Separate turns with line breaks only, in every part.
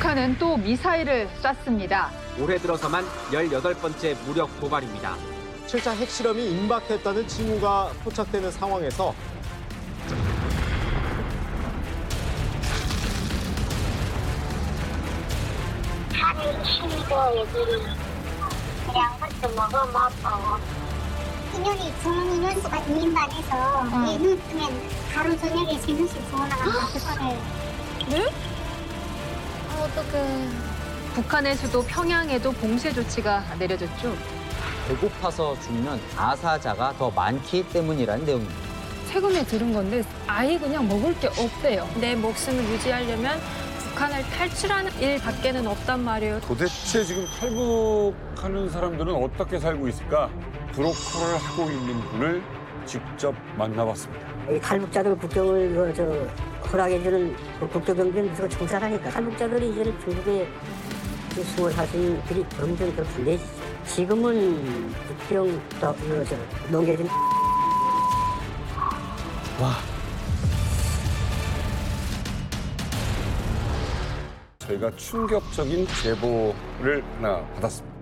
북한은 또 미사일을 쐈습니다.
올해 들어서만 18번째 무력 도발입니다.
7차 핵실험이 임박했다는 징후가 포착되는 상황에서
하는 힘도 여기 그냥 것도 먹어 먹고 인연이 좋은 인연수가 인민반에서 얘는 뜨면 하루 저녁에 3명씩 주워나간다 그거를
어떡해.
북한의 수도 평양에도 봉쇄 조치가 내려졌죠.
배고파서 죽는 아사자가 더 많기 때문이라는 내용입니다.
최근에 들은 건데 아예 그냥 먹을 게 없대요. 내 목숨을 유지하려면 북한을 탈출하는 일밖에는 없단 말이에요.
도대체 지금 탈북하는 사람들은 어떻게 살고 있을까? 브로커를 하고 있는 분을 직접 만나봤습니다.
이 탈북자들 국경을 허락해주는 국토경비원에서 청산하니까 탈북자들이 이제는 중국에 수을 하시는 들이 점점 더 불리해지죠. 지금은 국경 농계진
저희가 충격적인 제보를 하나 받았습니다.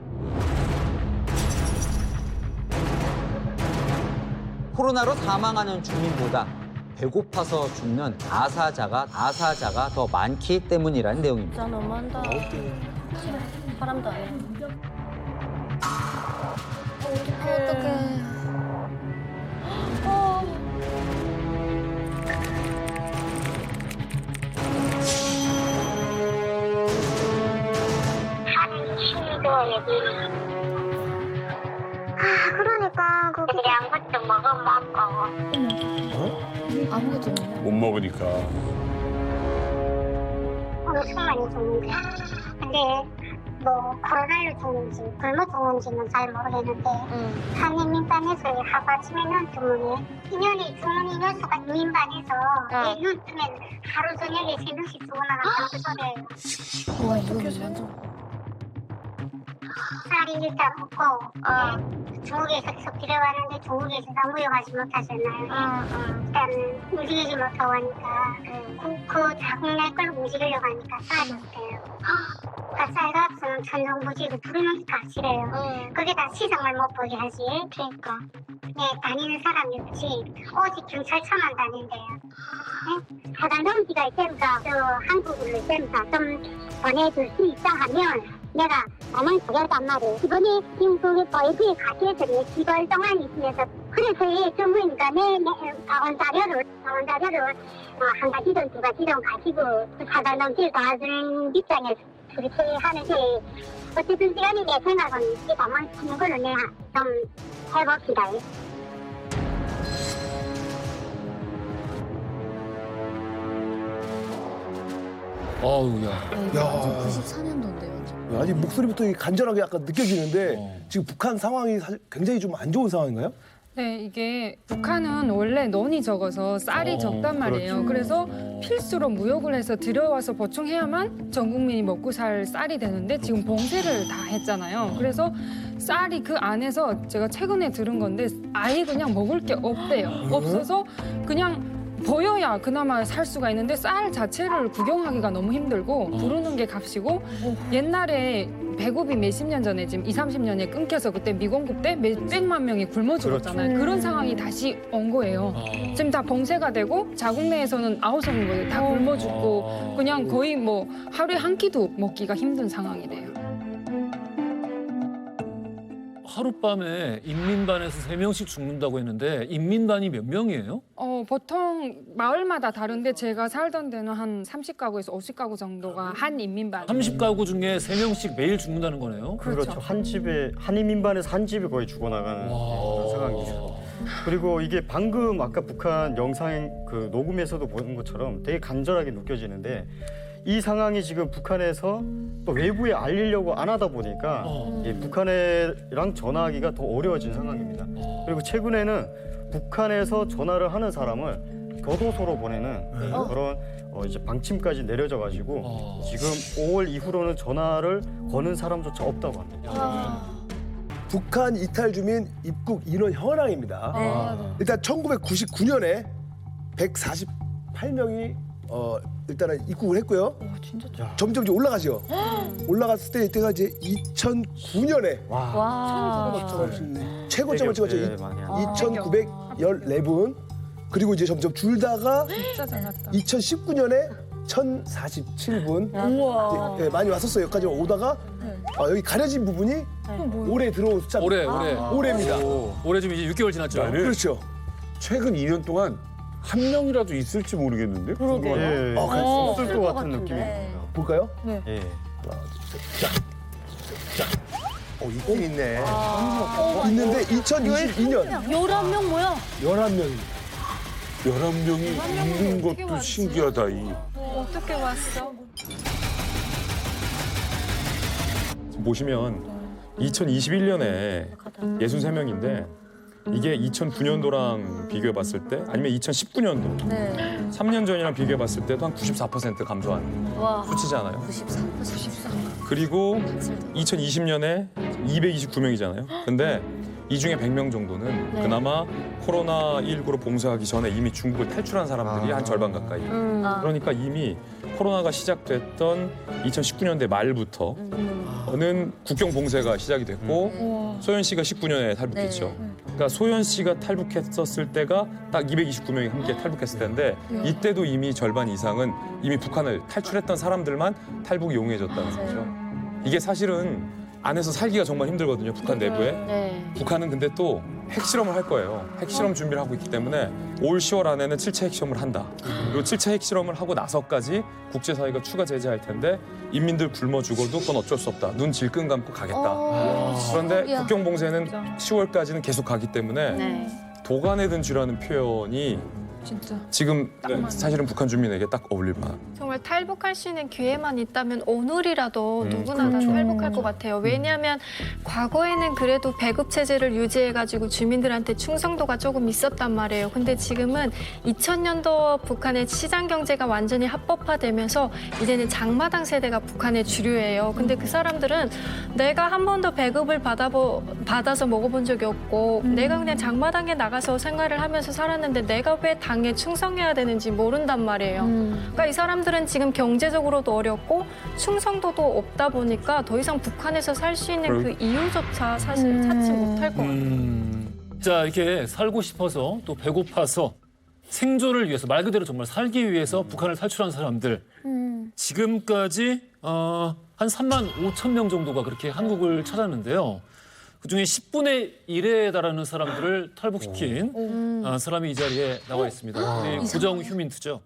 코로나로 사망하는 주민보다 배고파서 죽는 아사자가 더 많기 때문이라는 내용입니다.
진짜 너무한다. 사람도 아니야. 어떡해.
하는 힘도 여기 그러니까 그냥 것도 먹어 먹고
아무것도 없네.
못 먹으니까.
엄청 많이 죽는데 근데 뭐 코로나로 죽는지 굶어 죽는지는 잘 모르겠는데 한인민반에서 하루아침에는 주문이 인연이 죽는 인연수가 인민반에서 얘눈 뜨면 하루 저녁에 3명씩 죽어나간다 그 소리예요.
와, 이거 완전.
쌀이 일단 없고 중국에서 계속 들여왔는데 중국에서 무역하지 못하잖아요. 일단은 움직이지 못하고 하니까 그 자국내 걸 움직이려고 하니까 쌀이 없대요. 쌀값은 천정부지고 부르는 값이래요. 그게 다 시장을 못 보게 하지. 그러니까. 네, 다니는 사람이 없지. 오직 경찰차만 다닌대요. 네? 하단 넘기가 있으면서 한국으로 있으면서 좀 보내줄 수 있다 하면 내가 나만 보겠단 말이에요. 이번에 지금 그 외부에 가시에서 10월 동안 있으면서 그래서 이 정부니까 내 자원 자료를 한 가지든 두 가지든 가지고 그 사단 넘기를 도와주는 입장에서 그렇게 하는데 어쨌든 시간이 내 생각은 이게 남아있는 걸로 내가 좀 해봅시다.
어우야.
94년도인데 완전.
아직 목소리부터 간절하게 약간 느껴지는데 지금 북한 상황이 사실 굉장히 좀 안 좋은 상황인가요?
네, 이게 북한은 원래 논이 적어서 쌀이 적단 말이에요. 그래서 필수로 무역을 해서 들여와서 보충해야만 전 국민이 먹고 살 쌀이 되는데 지금 봉쇄를 다 했잖아요. 그래서 쌀이 그 안에서 제가 최근에 들은 건데 아예 그냥 먹을 게 없대요. 없어서 그냥 보여야 그나마 살 수가 있는데 쌀 자체를 구경하기가 너무 힘들고 부르는 게 값이고 옛날에 배급이 몇십 년 전에 지금 20, 30년에 끊겨서 그때 미공급 때 몇백만 명이 굶어 죽었잖아요. 그런 상황이 다시 온 거예요. 지금 다 봉쇄가 되고 자국 내에서는 아우성인 거예요. 다 굶어 죽고 그냥 거의 뭐 하루에 한 끼도 먹기가 힘든 상황이래요.
하룻밤에 인민반에서 3명씩 죽는다고 했는데 인민반이 몇 명이에요?
보통 마을마다 다른데 제가 살던 데는 한 30가구에서 50가구 정도가 한 인민반.
30가구 중에 3명씩 매일 죽는다는 거네요?
그렇죠. 한 집에 한인민반에서 한 집이 거의 죽어나가는 그런 상황이죠. 그리고 이게 방금 아까 북한 영상 그 녹음에서도 본 것처럼 되게 간절하게 느껴지는데 이 상황이 지금 북한에서 또 외부에 알리려고 안 하다 보니까 북한이랑 전화하기가 더 어려워진 상황입니다. 그리고 최근에는 북한에서 전화를 하는 사람을 교도소로 보내는 그런 이제 방침까지 내려져 가지고 지금 5월 이후로는 전화를 거는 사람조차 없다고 합니다.
북한 이탈 주민 입국 인원 현황입니다. 일단 1999년에 148명이 일단은 입국을 했고요. 점점 이제 올라가죠. 올라갔을 때 이때가 이제 2009년에 최고점을 찍었죠.
네, 많이 하죠.
2,914분. 그리고 이제 점점 줄다가
진짜 잘났다.
2019년에 1,047분.
우와.
네, 많이 왔었어요. 여기까지 오다가 여기 가려진 부분이 올해 들어온 숫자. 올해입니다.
올해 좀 이제 6개월 지났죠.
나는
그렇죠.
최근 2년 동안 한 명이라도 있을지 모르겠는데.
예. 없을 것 같은 느낌이
볼까요?
예.
있긴 있네.
있는데 2022년
11명 뭐야?
11명입니다.
11명이 있는 것도 신기하다.
어떻게 왔어?
보시면 2021년에 63명인데 이게 2009년도랑 비교해 봤을 때 아니면 2019년도 3년 전이랑 비교해 봤을 때도 한 94% 감소한 수치잖아요.
94.
그리고 2020년에 229명이잖아요. 근데 이 중에 100명 정도는 그나마 코로나19로 봉쇄하기 전에 이미 중국을 탈출한 사람들이 한 절반 가까이. 그러니까 이미 코로나가 시작됐던 2019년대 말부터는 국경 봉쇄가 시작이 됐고 소연 씨가 19년에 탈북했죠. 그러니까 소연 씨가 탈북했었을 때가 딱 229명이 함께 탈북했을 때인데 이때도 이미 절반 이상은 이미 북한을 탈출했던 사람들만 탈북이 용이해졌다는 거죠. 이게 사실은 안에서 살기가 정말 힘들거든요, 북한 내부에. 북한은 근데 또 핵실험을 할 거예요. 핵실험 준비를 하고 있기 때문에 올 10월 안에는 7차 핵실험을 한다. 그리고 7차 핵실험을 하고 나서까지 국제사회가 추가 제재할 텐데 인민들 굶어 죽어도 그건 어쩔 수 없다. 눈 질끈 감고 가겠다. 그런데 국경 봉쇄는 10월까지는 계속 가기 때문에 도간에 든 쥐라는 표현이
진짜.
지금 사실은 북한 주민에게 딱 어울릴 만한.
정말 탈북할 수 있는 기회만 있다면 오늘이라도 누구나 다 탈북할 것 같아요. 왜냐하면 과거에는 그래도 배급 체제를 유지해가지고 주민들한테 충성도가 조금 있었단 말이에요. 근데 지금은 2000년도 북한의 시장 경제가 완전히 합법화되면서 이제는 장마당 세대가 북한의 주류예요. 근데 그 사람들은 내가 한 번도 배급을 받아서 먹어본 적이 없고 내가 그냥 장마당에 나가서 생활을 하면서 살았는데 내가 왜 당에 충성해야 되는지 모른단 말이에요. 그러니까 이 사람들은 지금 경제적으로도 어렵고 충성도도 없다 보니까 더 이상 북한에서 살 수 있는 그 이유조차 사실 찾지 못할 것 같아요.
자, 이렇게 살고 싶어서 또 배고파서 생존을 위해서 말 그대로 정말 살기 위해서 북한을 탈출한 사람들 지금까지 한 3만 5천 명 정도가 그렇게 한국을 찾았는데요. 그중에 10분의 1에 달하는 사람들을 탈북시킨 사람이 이 자리에 나와 있습니다. 우리 고정 휴민트죠.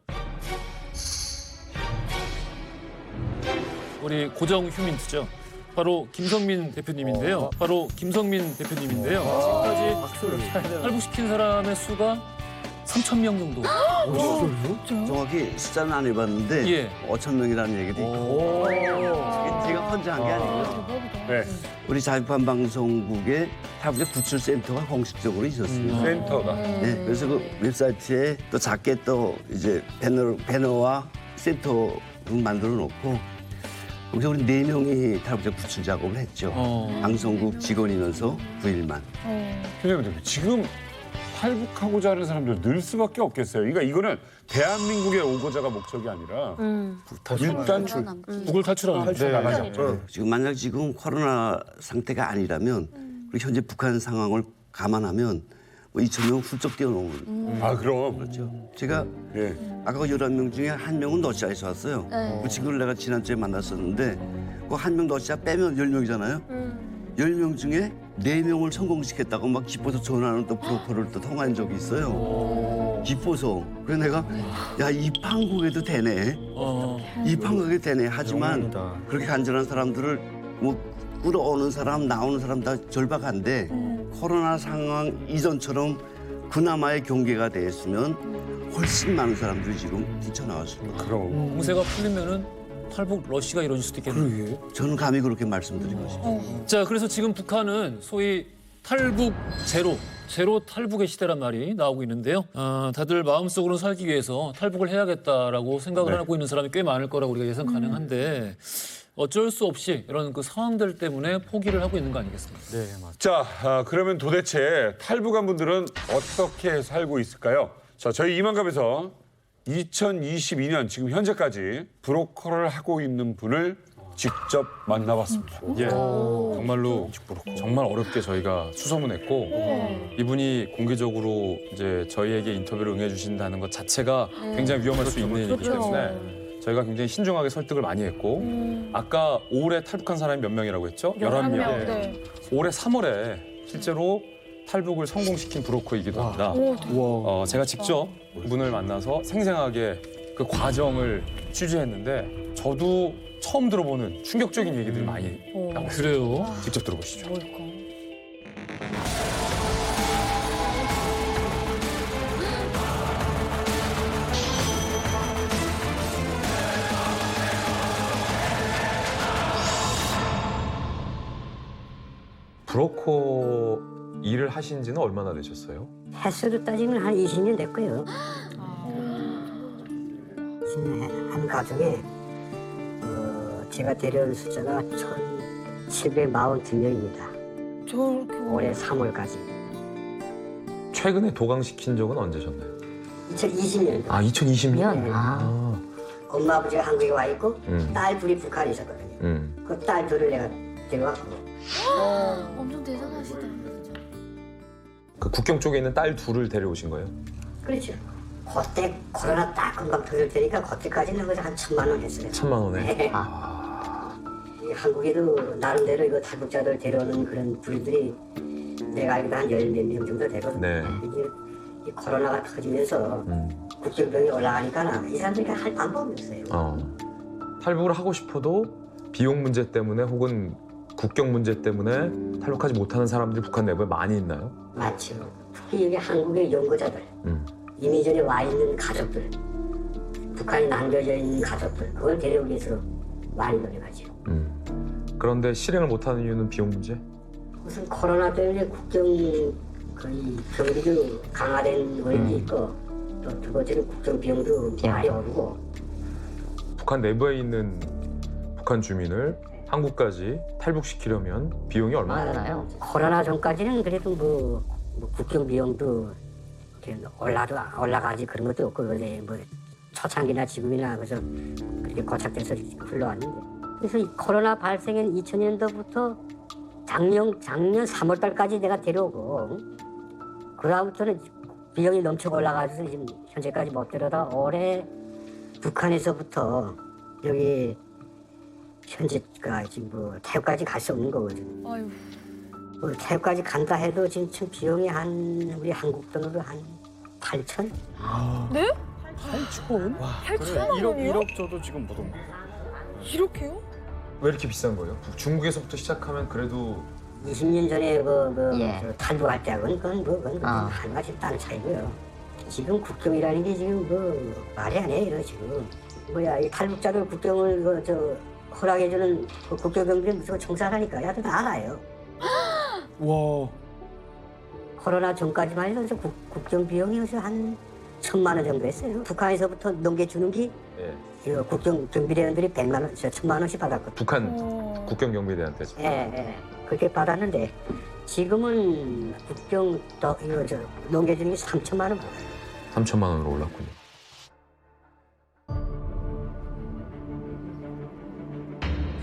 우리 고정 휴민트죠. 바로 김성민 대표님인데요. 지금까지 탈북시킨 사람의 수가 3천 명 정도.
정확히 숫자는 안 해봤는데 5천 명이라는 얘기도 있고 제가 혼자 한 게 아니고요. 우리 자유판 방송국에 탈북자 구출센터가 공식적으로 있었습니다.
센터가.
네, 그래서 그 웹사이트에 또 작게 또 이제 배너와 센터를 만들어 놓고 거기서 우리 4명이 탈북자 구출 작업을 했죠. 방송국 직원이면서 9일만.
근데 지금 탈북하고자 하는 사람들 늘 수밖에 없겠어요. 그러니까 이거는 대한민국에 오고자가 목적이 아니라 일단 북을 탈출하는
지금 만약 지금 코로나 상태가 아니라면 그리고 현재 북한 상황을 감안하면 뭐 2,000명 훌쩍 뛰어넘은.
그럼.
그렇죠. 제가 아까 11명 중에 한 명은 러시아에서 왔어요. 그 친구를 내가 지난주에 만났었는데 그 한 명 러시아 빼면 10명이잖아요. 10명 중에 4명을 성공시켰다고 막 기뻐서 전화하는 또 브로커를 또 통화한 적이 있어요. 기뻐서. 그래서 내가 야, 이 판국에도 되네. 이 판국에 되네. 하지만 그렇게 간절한 사람들을 뭐 끌어오는 사람, 나오는 사람 다 절박한데 코로나 상황 이전처럼 그나마의 경계가 됐으면 훨씬 많은 사람들이 지금 뛰쳐나왔을 거예요.
그럼.
공세가 풀리면은 탈북 러시가 이루어질 수도 있겠네요.
저는 감히 그렇게 말씀드리고 싶습니다.
자, 그래서 지금 북한은 소위 탈북 제로 탈북의 시대란 말이 나오고 있는데요. 다들 마음속으로 살기 위해서 탈북을 해야겠다라고 생각을 하고 있는 사람이 꽤 많을 거라고 우리가 예상 가능한데 어쩔 수 없이 이런 그 상황들 때문에 포기를 하고 있는 거 아니겠습니까?
네, 맞습니다.
자, 그러면 도대체 탈북한 분들은 어떻게 살고 있을까요? 자, 저희 이만갑에서 2022년 지금 현재까지 브로커를 하고 있는 분을 직접 만나봤습니다.
예, 정말로 정말 어렵게 저희가 수소문했고 이분이 공개적으로 이제 저희에게 인터뷰를 응해주신다는 것 자체가 굉장히 위험할 수 있는 일이기 때문에 저희가 굉장히 신중하게 설득을 많이 했고 아까 올해 탈북한 사람이 몇 명이라고 했죠? 11명.
네.
올해 3월에 실제로 탈북을 성공시킨 브로커이기도 합니다. 제가 직접 그분을 만나서 생생하게 그 과정을 취재했는데 저도 처음 들어보는 충격적인 얘기들이 많이 나왔어요.
그래요?
직접 들어보시죠.
브로커 일을 하신 지는 얼마나 되셨어요?
횟수로 따지면 한 20년 됐고요. 한 가정에 제가 데려온 숫자가 1,742명입니다. 올해 3월까지.
최근에 도강시킨 적은 언제셨나요?
2020년.
아, 2020년?
네.
아.
엄마 아버지가 한국에 와 있고 딸 둘이 북한에 있었거든요. 그 딸 둘을 내가 데려왔고.
엄청 대단하시다.
그 국경 쪽에 있는 딸 둘을 데려오신 거예요?
그렇죠. 그때 코로나 딱 금방 터질 테니까 그때까지는 그저 한 1,000만 원 했어요.
1,000만 원에?
네. 이 한국에도 나름대로 이거 탈북자들 데려오는 그런 부류들이 내가 알기로 한 10몇 명 정도 되거든요.
네.
이제 이 코로나가 터지면서 국경병이 올라가니까 이 사람들이 할 방법이 없어요.
탈북을 하고 싶어도 비용 문제 때문에 혹은 국경 문제 때문에 탈북하지 못하는 사람들이 북한 내부에 많이 있나요?
맞죠. 특히 여기 한국의 연구자들, 이미 전에 와 있는 가족들, 북한에 남겨져 있는 가족들, 그걸 데려오기 위해서 많이 노력하죠.
그런데 실행을 못하는 이유는 비용 문제?
우선 코로나 때문에 국경 거의 경비도 강화된 원인도 있고 또 두 번째는 국경 비용도 많이 오르고
북한 내부에 있는 북한 주민을 한국까지 탈북시키려면 비용이 얼마나 드나요?
코로나 전까지는 그래도 뭐 국경 비용도 이렇게 올라가지 그런 것도 없고 그래 뭐 초창기나 지금이나 그래서 그렇게 고착돼서 흘러왔는데 그래서 이 코로나 발생한 2000년도부터 작년 3월 달까지 내가 데려오고 그 다음부터는 비용이 넘쳐 올라가서 지금 현재까지 못 데려다 올해 북한에서부터 여기 현재까지 지금 뭐 태국까지 갈 수 없는 거거든요.
아유.
뭐 태국까지 간다 해도 지금 비용이 한 우리 한국 돈으로 한 8천?
네?
8천? 와,
8천만 원이요?
1억 줘도 지금 못 옵니다.
이렇게요?
왜 이렇게 비싼 거예요? 중국에서부터 시작하면 그래도
20년 전에 저 탈북할 때하고는 그건 하나씩 다른 차이고요. 지금 국경이라는 게 지금 말이 안 해요 지금. 뭐야 이 탈북자들 국경을 허락해주는 그 국경경비는 무조건 청산하니까 야들 다 알아요.
와.
코로나 전까지만 해도 국경 비용이 한 1,000만 원 정도 했어요. 북한에서부터 넘겨주는 게 국경 경비대원들이 100만 원, 1,000만 원씩 받았거든요.
북한 국경 경비대한테.
예. 그렇게 받았는데 지금은 국경 넘겨주는 게 3,000만 원 받아요.
3,000만 원으로 올랐군요.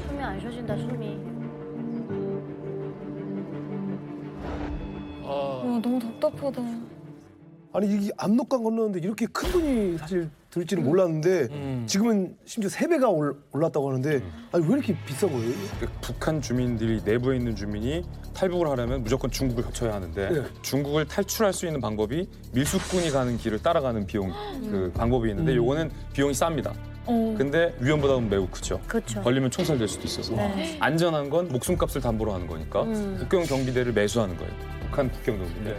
숨이 안 쉬어진다 숨이.
너무 답답하다.
아니 이게 압록강 건너는데 이렇게 큰 돈이 사실 들지는 몰랐는데 지금은 심지어 3배가 올랐다고 하는데 아니 왜 이렇게 비싼 거예요?
북한 주민들이 내부에 있는 주민이 탈북을 하려면 무조건 중국을 거쳐야 하는데 중국을 탈출할 수 있는 방법이 밀수꾼이 가는 길을 따라가는 비용 그 방법이 있는데 요거는 비용이 쌉니다. 근데 위험보다는 매우 크죠.
그렇죠.
걸리면 총살될 수도 있어서
네.
안전한 건 목숨값을 담보로 하는 거니까 국경 경비대를 매수하는 거예요. 북한 국경 경비대.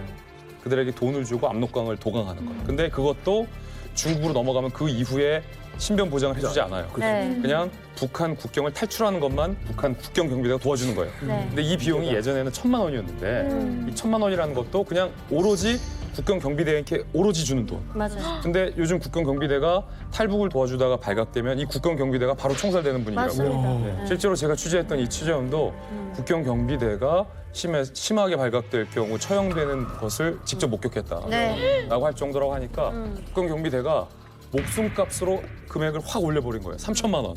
그들에게 돈을 주고 압록강을 도강하는 거예요. 근데 그것도 중국으로 넘어가면 그 이후에 신변 보장을 해주지 않아요.
네.
그냥 북한 국경을 탈출하는 것만 북한 국경 경비대가 도와주는 거예요.
네.
근데 이 비용이 예전에는 1,000만 원이었는데 이 1,000만 원이라는 것도 그냥 오로지 국경 경비대에게 오로지 주는 돈.
맞아요.
근데 요즘 국경 경비대가 탈북을 도와주다가 발각되면 이 국경 경비대가 바로 총살되는 분위기라고요.
맞습니다.
실제로 제가 취재했던 이 취재원도 국경 경비대가 심하게 발각될 경우 처형되는 것을 직접 목격했다라고
네.
할 정도라고 하니까 국경 경비대가 목숨값으로 금액을 확 올려버린 거예요. 3천만 원.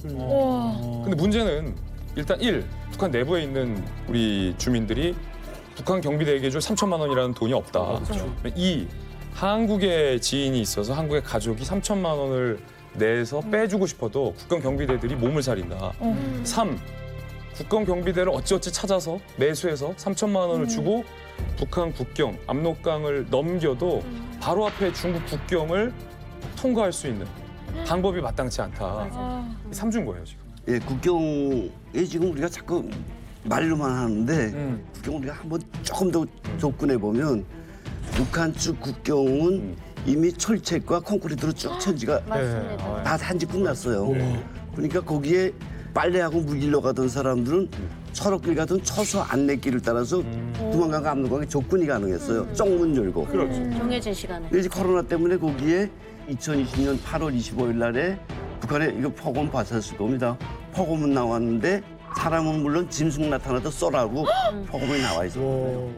근데 문제는 일단 북한 내부에 있는 우리 주민들이 북한 경비대에게 줄 3천만 원이라는 돈이 없다. 2. 한국에 지인이 있어서 한국의 가족이 3천만 원을 내서 빼주고 싶어도 국경 경비대들이 몸을 사린다. 3. 국경 경비대를 어찌어찌 찾아서 매수해서 3천만 원을 주고 북한 국경 압록강을 넘겨도 바로 앞에 중국 국경을 통과할 수 있는 방법이 마땅치 않다. 3주인 거예요 지금.
예, 국경에 지금 우리가 자꾸 말로만 하는데 국경 우리가 한번 조금 더 접근해 보면 북한 쪽 국경은 이미 철책과 콘크리트로 쭉 천지가 다 한지 끝났어요. 그러니까 거기에 빨래하고 물길로 가던 사람들은 철업길 같은 처소 안내길을 따라서 두만강과 압록강에 접근이 가능했어요. 쪽문 열고.
정해진 시간에.
이제 코로나 때문에 거기에 2020년 8월 25일 날에 북한에 이거 폭음 봤었을 겁니다. 폭음은 나왔는데 사람은 물론 짐승 나타나도 쏘라고 폭음이 나와 있었거든요.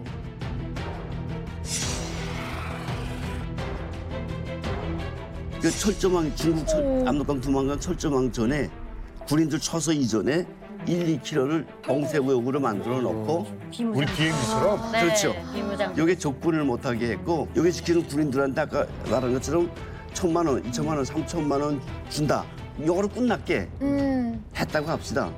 그 철조망 중국 압록강 두만강 철조망 전에 군인들 처서 이전에 1~2km를 봉쇄구역으로 만들어 놓고
우리 비행기처럼?
네,
그렇죠.
비무장.
여기 접근을 못하게 했고 여기 지키는 군인들한테 아까 말한 것처럼 1,000만 원, 2천만 원, 3천만 원 준다. 이거로 끝났게 했다고 합시다.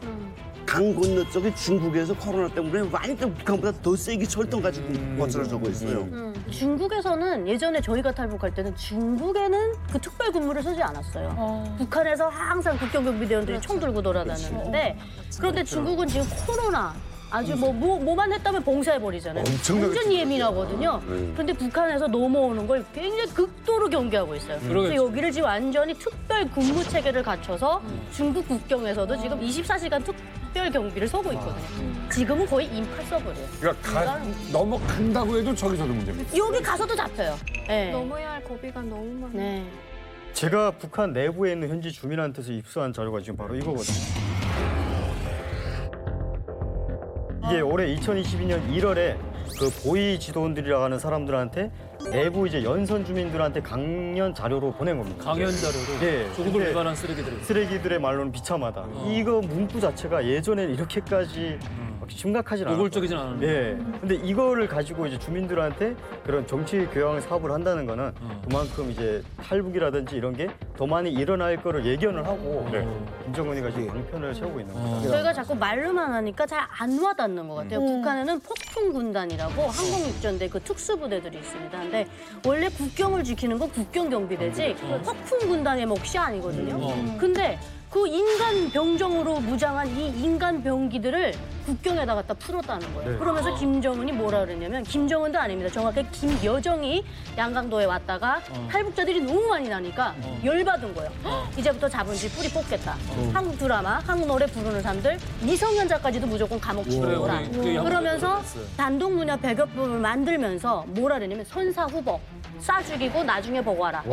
강 건너 쪽에 중국에서 코로나 때문에 완전 북한보다 더 세게 철통 가지고 거칠어지고 있어요.
중국에서는 예전에 저희가 탈북할 때는 중국에는 그 특별 근무를 서지 않았어요. 북한에서 항상 국경경비대원들이 총 들고 돌아다녔는데 그런데 중국은 지금 코로나 아주 뭐만 했다면 봉쇄해버리잖아요. 완전 예민하거든요. 그런데 북한에서 넘어오는 걸 굉장히 극도로 경계하고 있어요. 그래서 여기를 지금 완전히 특별 근무 체계를 갖춰서 중국 국경에서도 지금 24시간 특별 경비를 서고 있거든요. 지금은 거의 임파서블이에요.
그러니까 넘어간다고 해도 저기서도 문제입니다.
여기 가서도 잡혀요. 네.
넘어야 할 고비가 너무 많아요.
네.
제가 북한 내부에 있는 현지 주민한테서 입수한 자료가 지금 바로 이거거든요. 이게 올해 2022년 1월에 그 보위 지도원들이라고 하는 사람들한테 내부 이제 연선 주민들한테 강연 자료로 보낸 겁니다.
강연 자료로?
예.
조국을 위반한 쓰레기들.
쓰레기들의 말로는 비참하다. 이거 문구 자체가 예전에는 이렇게까지 막 심각하진 않았어요.
노골적이진 않았는데.
예. 근데 이거를 가지고 이제 주민들한테 그런 정치 교양 사업을 한다는 거는 그만큼 이제 탈북이라든지 이런 게 더 많이 일어날 거를 예견을 하고 김정은이가 지금 방편을 세우고 있는 겁니다.
저희가 자꾸 말로만 하니까 잘 안 와닿는 것 같아요. 북한에는 폭풍군단이라고 항공육전대 그 특수부대들이 있습니다. 근데 원래 국경을 지키는 건 국경경비대지 폭풍군단의 몫이 아니거든요. 근데 그 인간 병정으로 무장한 이 인간 병기들을 국경에다 갖다 풀었다는 거예요. 그러면서 김정은이 뭐라 그랬냐면 김정은도 아닙니다. 정확히 김여정이 양강도에 왔다가 탈북자들이 너무 많이 나니까 열받은 거예요. 이제부터 자본주의 뿌리 뽑겠다. 한국 드라마, 한국 노래 부르는 사람들 미성년자까지도 무조건 감옥 집어넣어라. 그러면서 단독 문화 배급법을 만들면서 뭐라 그랬냐면 선사 후보. 쏴 죽이고 나중에 보고하라.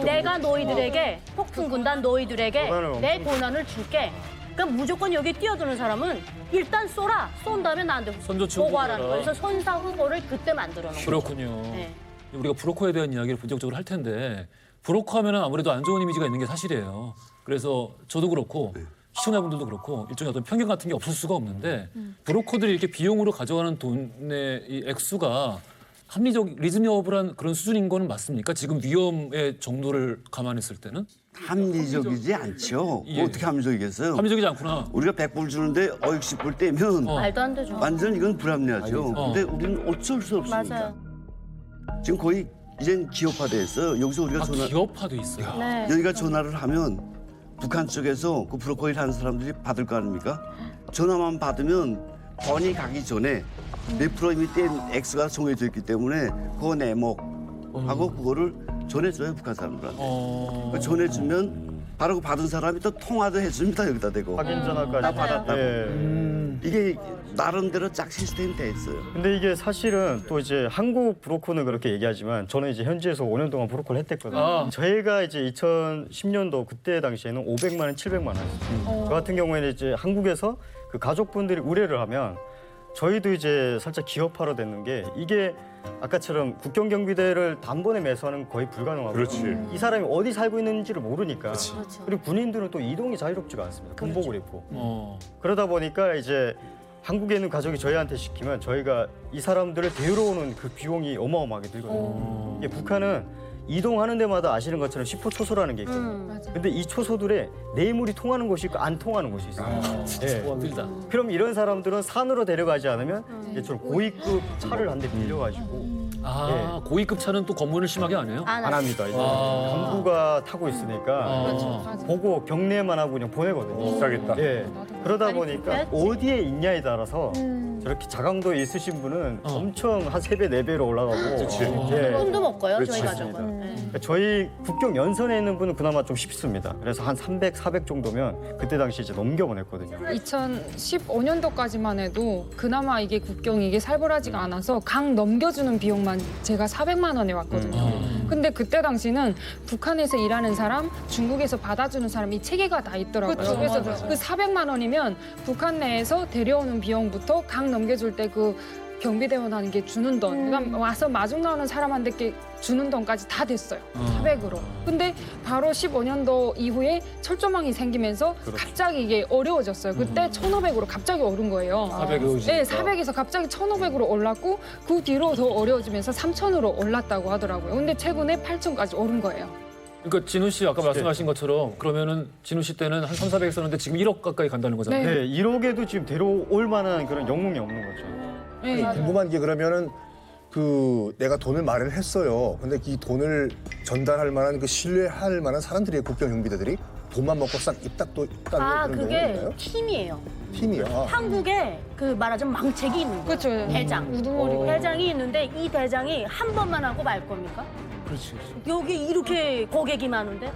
내가 너희들에게 폭풍군단 너희들에게 내 권한을 줄게. 그러니까 무조건 여기 뛰어드는 사람은 일단 쏘라. 쏜 다음에 나한테 보고하라는 거예요. 그래서 선사 후보를 그때 만들어 놓은 거예요.
그렇군요.
네.
우리가 브로커에 대한 이야기를 본격적으로 할 텐데 브로커 하면 아무래도 안 좋은 이미지가 있는 게 사실이에요. 그래서 저도 그렇고 시청자분들도 그렇고 일종의 어떤 편견 같은 게 없을 수가 없는데 브로커들이 이렇게 비용으로 가져가는 돈의 이 액수가 합리적 리즈너블한 그런 수준인 거는 맞습니까? 지금 위험의 정도를 감안했을 때는?
합리적이지 않죠.
예.
어떻게 합리적이겠어요?
합리적이지 않구나.
우리가 100불 주는데 60불 떼면
말도 안 되죠.
완전 이건 불합리하죠. 근데 우리는 어쩔 수 없습니다.
맞아요.
지금 거의 이젠 기업화돼 있어요. 여기서 우리가
기업화돼 있어요.
네.
여기가 전화를 하면 북한 쪽에서 그 브로커 일 하는 사람들이 받을 거 아닙니까? 전화만 받으면 번이 가기 전에 몇 프로 이미 뗀 X가 정해져 있기 때문에 그거 내목하고 그거를 전해줘요, 북한 사람들한테. 전해주면 바로 그 받은 사람이 또 통화도 해줍니다, 여기다 대고.
확인 전화까지.
나 받았다고.
예.
이게 나름대로 짝 시스템이 돼 있어요.
근데 이게 사실은 또 이제 한국 브로커는 그렇게 얘기하지만 저는 이제 현지에서 5년 동안 브로커를 했댔거든요. 저희가 이제 2010년도 그때 당시에는 500만 원, 700만 원. 저 같은 경우에는 이제 한국에서 그 가족분들이 의뢰를 하면 저희도 이제 살짝 기업화로 됐는 게 이게 아까처럼 국경경비대를 단번에 매수하는 건 거의 불가능하고
그렇지.
이 사람이 어디 살고 있는지를 모르니까
그렇죠.
그리고 군인들은 또 이동이 자유롭지가 않습니다. 군복을 입고
어.
그러다 보니까 이제 한국에 있는 가족이 저희한테 시키면 저희가 이 사람들을 데리러 오는 그 비용이 어마어마하게 들거든요. 이게 북한은 이동하는 데마다 아시는 것처럼 10호 초소라는 게 있거든요. 근데 이 초소들에 내물이 통하는 곳이 있고 안 통하는 곳이 있어요.
힘들다.
그럼 이런 사람들은 산으로 데려가지 않으면 이처럼 고위급 차를 한 대 빌려가지고
고위급 차는 또 검문을 심하게 안 해요?
안 합니다. 이제 간부가 타고 있으니까 보고 경례만 하고 그냥 보내거든요.
비싸겠다.
예. 그러다
많이
보니까
불편했지.
어디에 있냐에 따라서 저렇게 자강도에 있으신 분은 엄청 한 3배, 4배로 올라가고
그치.
예.
꿈도 먹고요,
그렇지.
저희 가족은.
그러니까 저희 국경 연선에 있는 분은 그나마 좀 쉽습니다. 그래서 한 300, 400 정도면 그때 당시 이제 넘겨보냈거든요.
2015년도까지만 해도 그나마 이게 국경이 이게 살벌하지가 않아서 강 넘겨주는 비용만 제가 400만 원에 왔거든요. 근데 그때 당시는 북한에서 일하는 사람, 중국에서 받아주는 사람 이 체계가 다 있더라고요.
그쵸.
그래서
맞아.
그 400만 원이면 북한 내에서 데려오는 비용부터 강 넘겨줄 때 그 경비대원 하는 게 주는 돈, 그러니까 와서 마중 나오는 사람한테 주는 돈까지 다 됐어요. 400으로. 근데 바로 15년도 이후에 철조망이 생기면서 갑자기 이게 어려워졌어요. 그때 1,500으로 갑자기 오른 거예요.
400이
네, 400에서 갑자기 1,500으로 올랐고 그 뒤로 더 어려워지면서 3,000으로 올랐다고 하더라고요. 근데 최근에 8,000까지 오른 거예요.
그러니까 진우 씨 아까 말씀하신 것처럼 그러면은 진우 씨 때는 한 3, 400 썼는데 지금 1억 가까이 간다는 거잖아요.
네, 1억에도 지금 데려올 만한 그런 영웅이 없는 거죠.
네.
궁금한 게 그러면은 그 내가 돈을 마련했어요. 근데 이 돈을 전달할 만한 그 신뢰할 만한 사람들이 국경 경비대들이 돈만 먹고 싹 입닥도 있다는 그런 경우가
그게
있나요?
팀이에요.
팀이야.
한국에 그 말하자면 망책이 있는 거예요.
그렇죠.
대장.
우두머리.
대장이 있는데 이 대장이 한 번만 하고 말 겁니까?
그렇지.
여기 이렇게 고객이 많은데?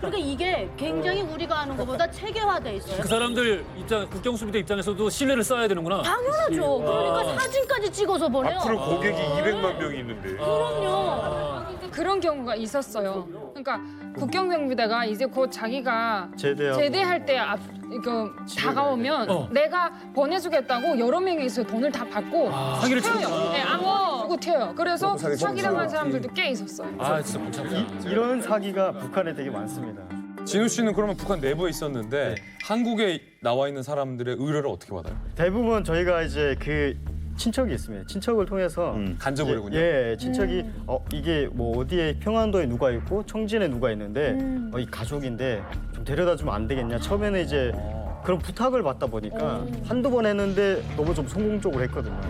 그러니까 이게 굉장히 우리가 아는 것보다 체계화돼 있어요.
그 사람들 입장, 국경수비대 입장에서도 신뢰를 쌓아야 되는구나.
당연하죠. 그러니까 사진까지 찍어서 보내요.
앞으로 고객이 200만 명이 있는데.
그럼요.
그런 경우가 있었어요. 그러니까 국경경비대가 이제 곧 자기가 제대할 때 이거 다가오면 내가 보내주겠다고 여러 명이서 돈을 다 받고
사기를
튀어요.
치는구나.
네, 아무 튀어요. 그래서 사기당한 사람들도 꽤 있었어요.
아, 진짜 복잡해.
이런 사기가 북한에 되게 많습니다.
진우 씨는 그러면 북한 내부에 있었는데 한국에 나와 있는 사람들의 의뢰를 어떻게 받아요?
대부분 저희가 이제 그 친척이 있습니다. 친척을 통해서
간접으로군요.
예, 친척이 이게 뭐 어디에 평안도에 누가 있고 청진에 누가 있는데 이 가족인데 좀 데려다 주면 안 되겠냐. 처음에는 이제 그런 부탁을 받다 보니까 한두 번 했는데 너무 좀 성공적으로 했거든요.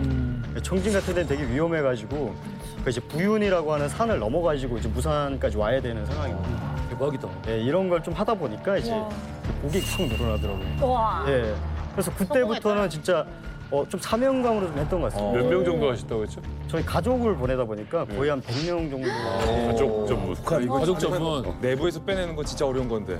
청진 같은 데는 되게 위험해가지고 그 이제 부윤이라고 하는 산을 넘어가지고 이제 무산까지 와야 되는 상황입니다.
대박이다.
예, 이런 걸 좀 하다 보니까 이제 고객이 확 늘어나더라고요.
와.
예, 그래서 그때부터는 진짜 좀 사명감으로 좀 했던 것 같습니다.
몇 명 정도 하셨다고 했죠?
저희 가족을 보내다 보니까 거의 한 100명 정도.
가족 전문.
가족 전문.
내부에서 빼내는 건 진짜 어려운 건데.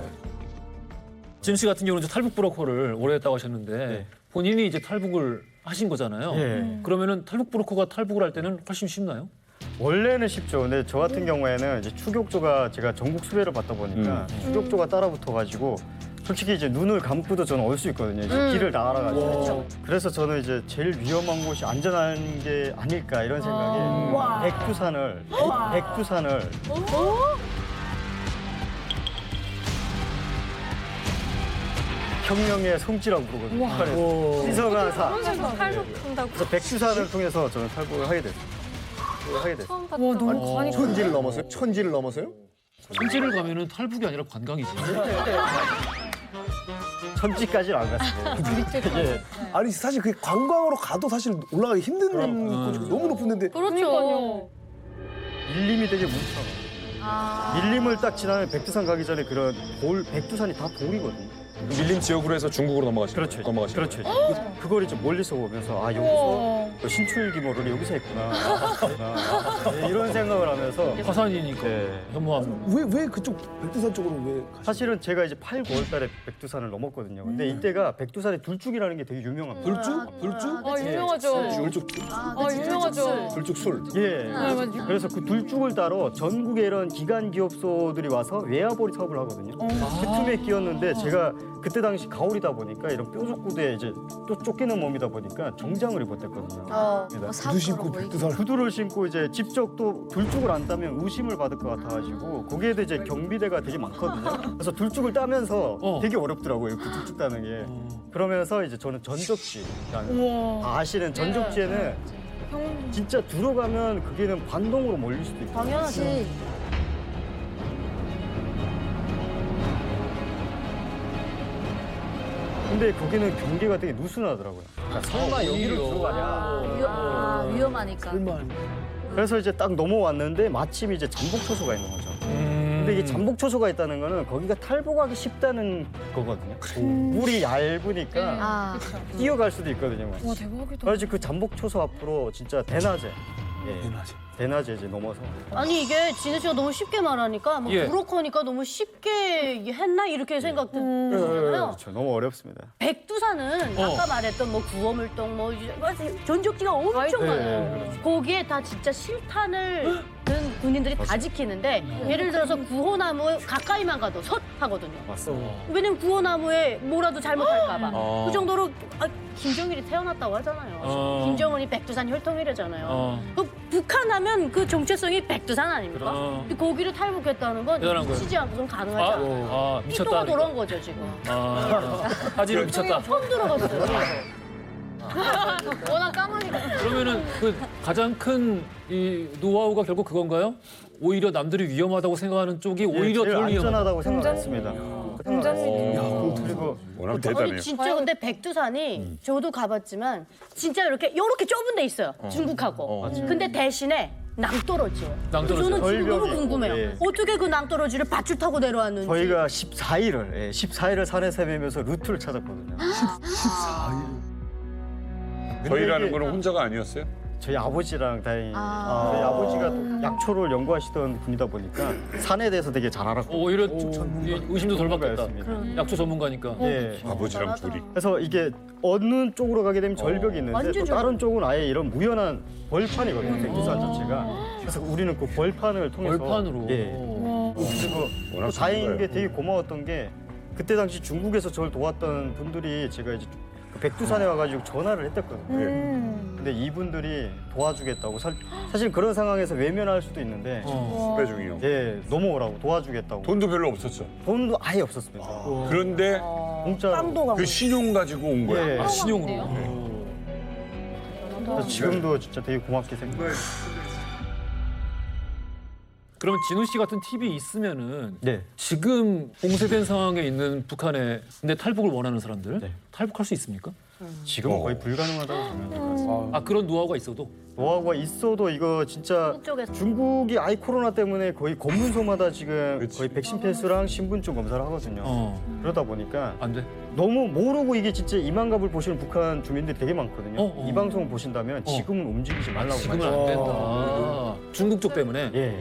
진우 씨 같은 경우는 이제 탈북 브로커를 오래 했다고 하셨는데 본인이 이제 탈북을 하신 거잖아요.
예.
그러면은 탈북 브로커가 탈북을 할 때는 훨씬 쉽나요?
원래는 쉽죠. 근데 저 같은 경우에는 이제 추격조가 제가 전국 수배를 받다 보니까 추격조가 따라붙어가지고 솔직히 이제 눈을 감고도 저는 올 수 있거든요. 이제 길을 다 알아가지고. 그래서 저는 이제 제일 위험한 곳이 안전한 게 아닐까 이런 생각에 백두산을 혁명의 성지라고 부르거든요. 북한에서. 신성한 산.
탈북한다고.
그래서 백두산을 통해서 저는 탈북을 하게 됐어요.
처음 봤다.
너무 가니까.
천지를 넘어서요? 천지를 넘어서요?
천지를 가면은 탈북이 아니라 관광이지.
천지까지는 안 갔어요. 예.
아니 사실 그 관광으로 가도 사실 올라가기 힘든 곳이 너무 높은 데인데.
그렇죠.
밀림이 되게 뭉쳐. 밀림을 딱 지나면 백두산 가기 전에 그런 백두산이 다 돌이거든요.
밀림 지역으로 해서 중국으로 넘어가시는
그렇죠.
넘어가시는
그렇죠. 그걸 이제 멀리서 보면서 여기서 신출기모를 여기서 했구나. 네, 이런 생각을 하면서
화산이니까 현무암.
왜 그쪽 백두산 쪽으로 왜?
사실은 제가 이제 8, 9월 달에 백두산을 넘었거든요. 근데 이때가 백두산의 둘쭉이라는 게 되게 유명합니다.
불쭉? 불쭉?
유명하죠.
불쭉.
유명하죠.
불쭉 술.
예. 그래서 그 둘쭉을 따러 전국의 이런 기관 기업소들이 와서 외화벌이 사업을 하거든요. 그 틈에 끼었는데 제가 그때 당시 가을이다 보니까 이런 뾰족구두에 이제 또 쫓기는 몸이다 보니까 정장을 입었댔거든요.
구두 신고 백두산
구두를 신고 이제 직접 또 둘쭉을 안 따면 의심을 받을 것 같아가지고 거기에도 이제 경비대가 되게 많거든요. 그래서 둘쭉을 따면서 되게 어렵더라고요. 그 둘쭉 따는 게. 그러면서 이제 저는 전적지라는 다 아시는 전적지에는 진짜 들어가면 그게는 반동으로 몰릴 수도 있고.
당연하지.
근데 거기는 경계가 되게 느슨하더라고요. 그러니까 설마 여기로 들어가냐.
위험하니까.
그래서 이제 딱 넘어왔는데 마침 이제 잠복초소가 있는 거죠. 근데 이게 잠복초소가 있다는 거는 거기가 탈북하기 쉽다는 거거든요. 물이 얇으니까 뛰어갈 수도 있거든요.
와 대박이다.
그래서 그 잠복초소 앞으로 진짜 대낮에 대낮에 이제 넘어서
아니 이게 진우 씨가 너무 쉽게 말하니까 뭐 브로커니까 너무 쉽게 했나 이렇게 생각되잖아요.
그렇죠. 너무 어렵습니다.
백두산은 아까 말했던 뭐 구호물동 뭐 전적지가 엄청 많아요. 거기에 다 진짜 실탄을 든 군인들이 다 지키는데 예를 들어서 구호나무 가까이만 가도 섰 하거든요.
맞습니다.
왜냐면 구호나무에 뭐라도 잘못할까 봐. 그 정도로 김정일이 태어났다고 하잖아요. 김정은이 백두산 혈통이래잖아요. 그 북한 하면 그 정체성이 백두산 아닙니까? 근데 거기를 탈북했다는 건 미치지 않고선 가능하지 않아요.
미쳤다.
삐또가 돌아온 거죠 지금.
하지는 미쳤다.
처음 들어봤어요. 워낙 까마니까.
그러면은 그 가장 큰 이 노하우가 결국 그건가요? 오히려 남들이 위험하다고 생각하는 쪽이 오히려
제일
덜
안전하다고
위험하다.
생각했습니다.
그리고
워낙 대단해요.
아니 진짜 근데 백두산이 저도 가봤지만 진짜 이렇게 좁은 데 있어요. 중국하고. 근데 대신에 낭떠러지예요.
낭떠러지.
저는 지금 너무
절벽이
궁금해요.
있고, 예.
어떻게 그 낭떠러지를 밧줄 타고 내려왔는지.
저희가 14일을 산에 헤매면서 루트를 찾았거든요. 14일.
저희라는 거는 혼자가 아니었어요?
저희 아버지랑 다행히 저희 아버지가 또 약초를 연구하시던 분이다 보니까 산에 대해서 되게 잘 알았고
오히려 의심도 덜 받겠다. 약초 전문가니까.
예.
아버지랑 둘이.
그래서 이게 어느 쪽으로 가게 되면 절벽이 있는데 또 다른 쪽은 아예 이런 무연한 벌판이거든요. 백두산 자체가. 그래서 우리는 그 벌판을 통해서
벌판으로.
예. 그리고 또 다행인 게 되게 고마웠던 게 그때 당시 중국에서 저를 도왔던 분들이 제가 이제 그 백두산에 와가지고 전화를 했댔거든요. 근데 이분들이 도와주겠다고 사실 그런 상황에서 외면할 수도 있는데
수배 중이요.
예, 넘어오라고 도와주겠다고.
돈도 별로 없었죠.
돈도 아예 없었습니다.
그런데
공짜로
그 신용 가지고 온 거야.
예.
신용으로.
그래서 지금도 진짜 되게 고맙게 생각해요.
그러면 진우 씨 같은 팁이 있으면은
네.
지금 봉쇄된 상황에 있는 북한에 근데 탈북을 원하는 사람들 탈북할 수 있습니까?
지금은 거의 불가능하다고 생각합니다.
아 그런 노하우가 있어도?
노하우가 있어도 이거 진짜 중국이 아이 코로나 때문에 거의 검문소마다 지금 거의 백신 패스랑 신분증 검사를 하거든요. 그러다 보니까
안 돼.
너무 모르고 이게 진짜 이만갑을 보시는 북한 주민들이 되게 많거든요. 이 방송을 보신다면 지금은 움직이지 말라고.
지금은 안 된다. 중국 쪽 때문에.
예.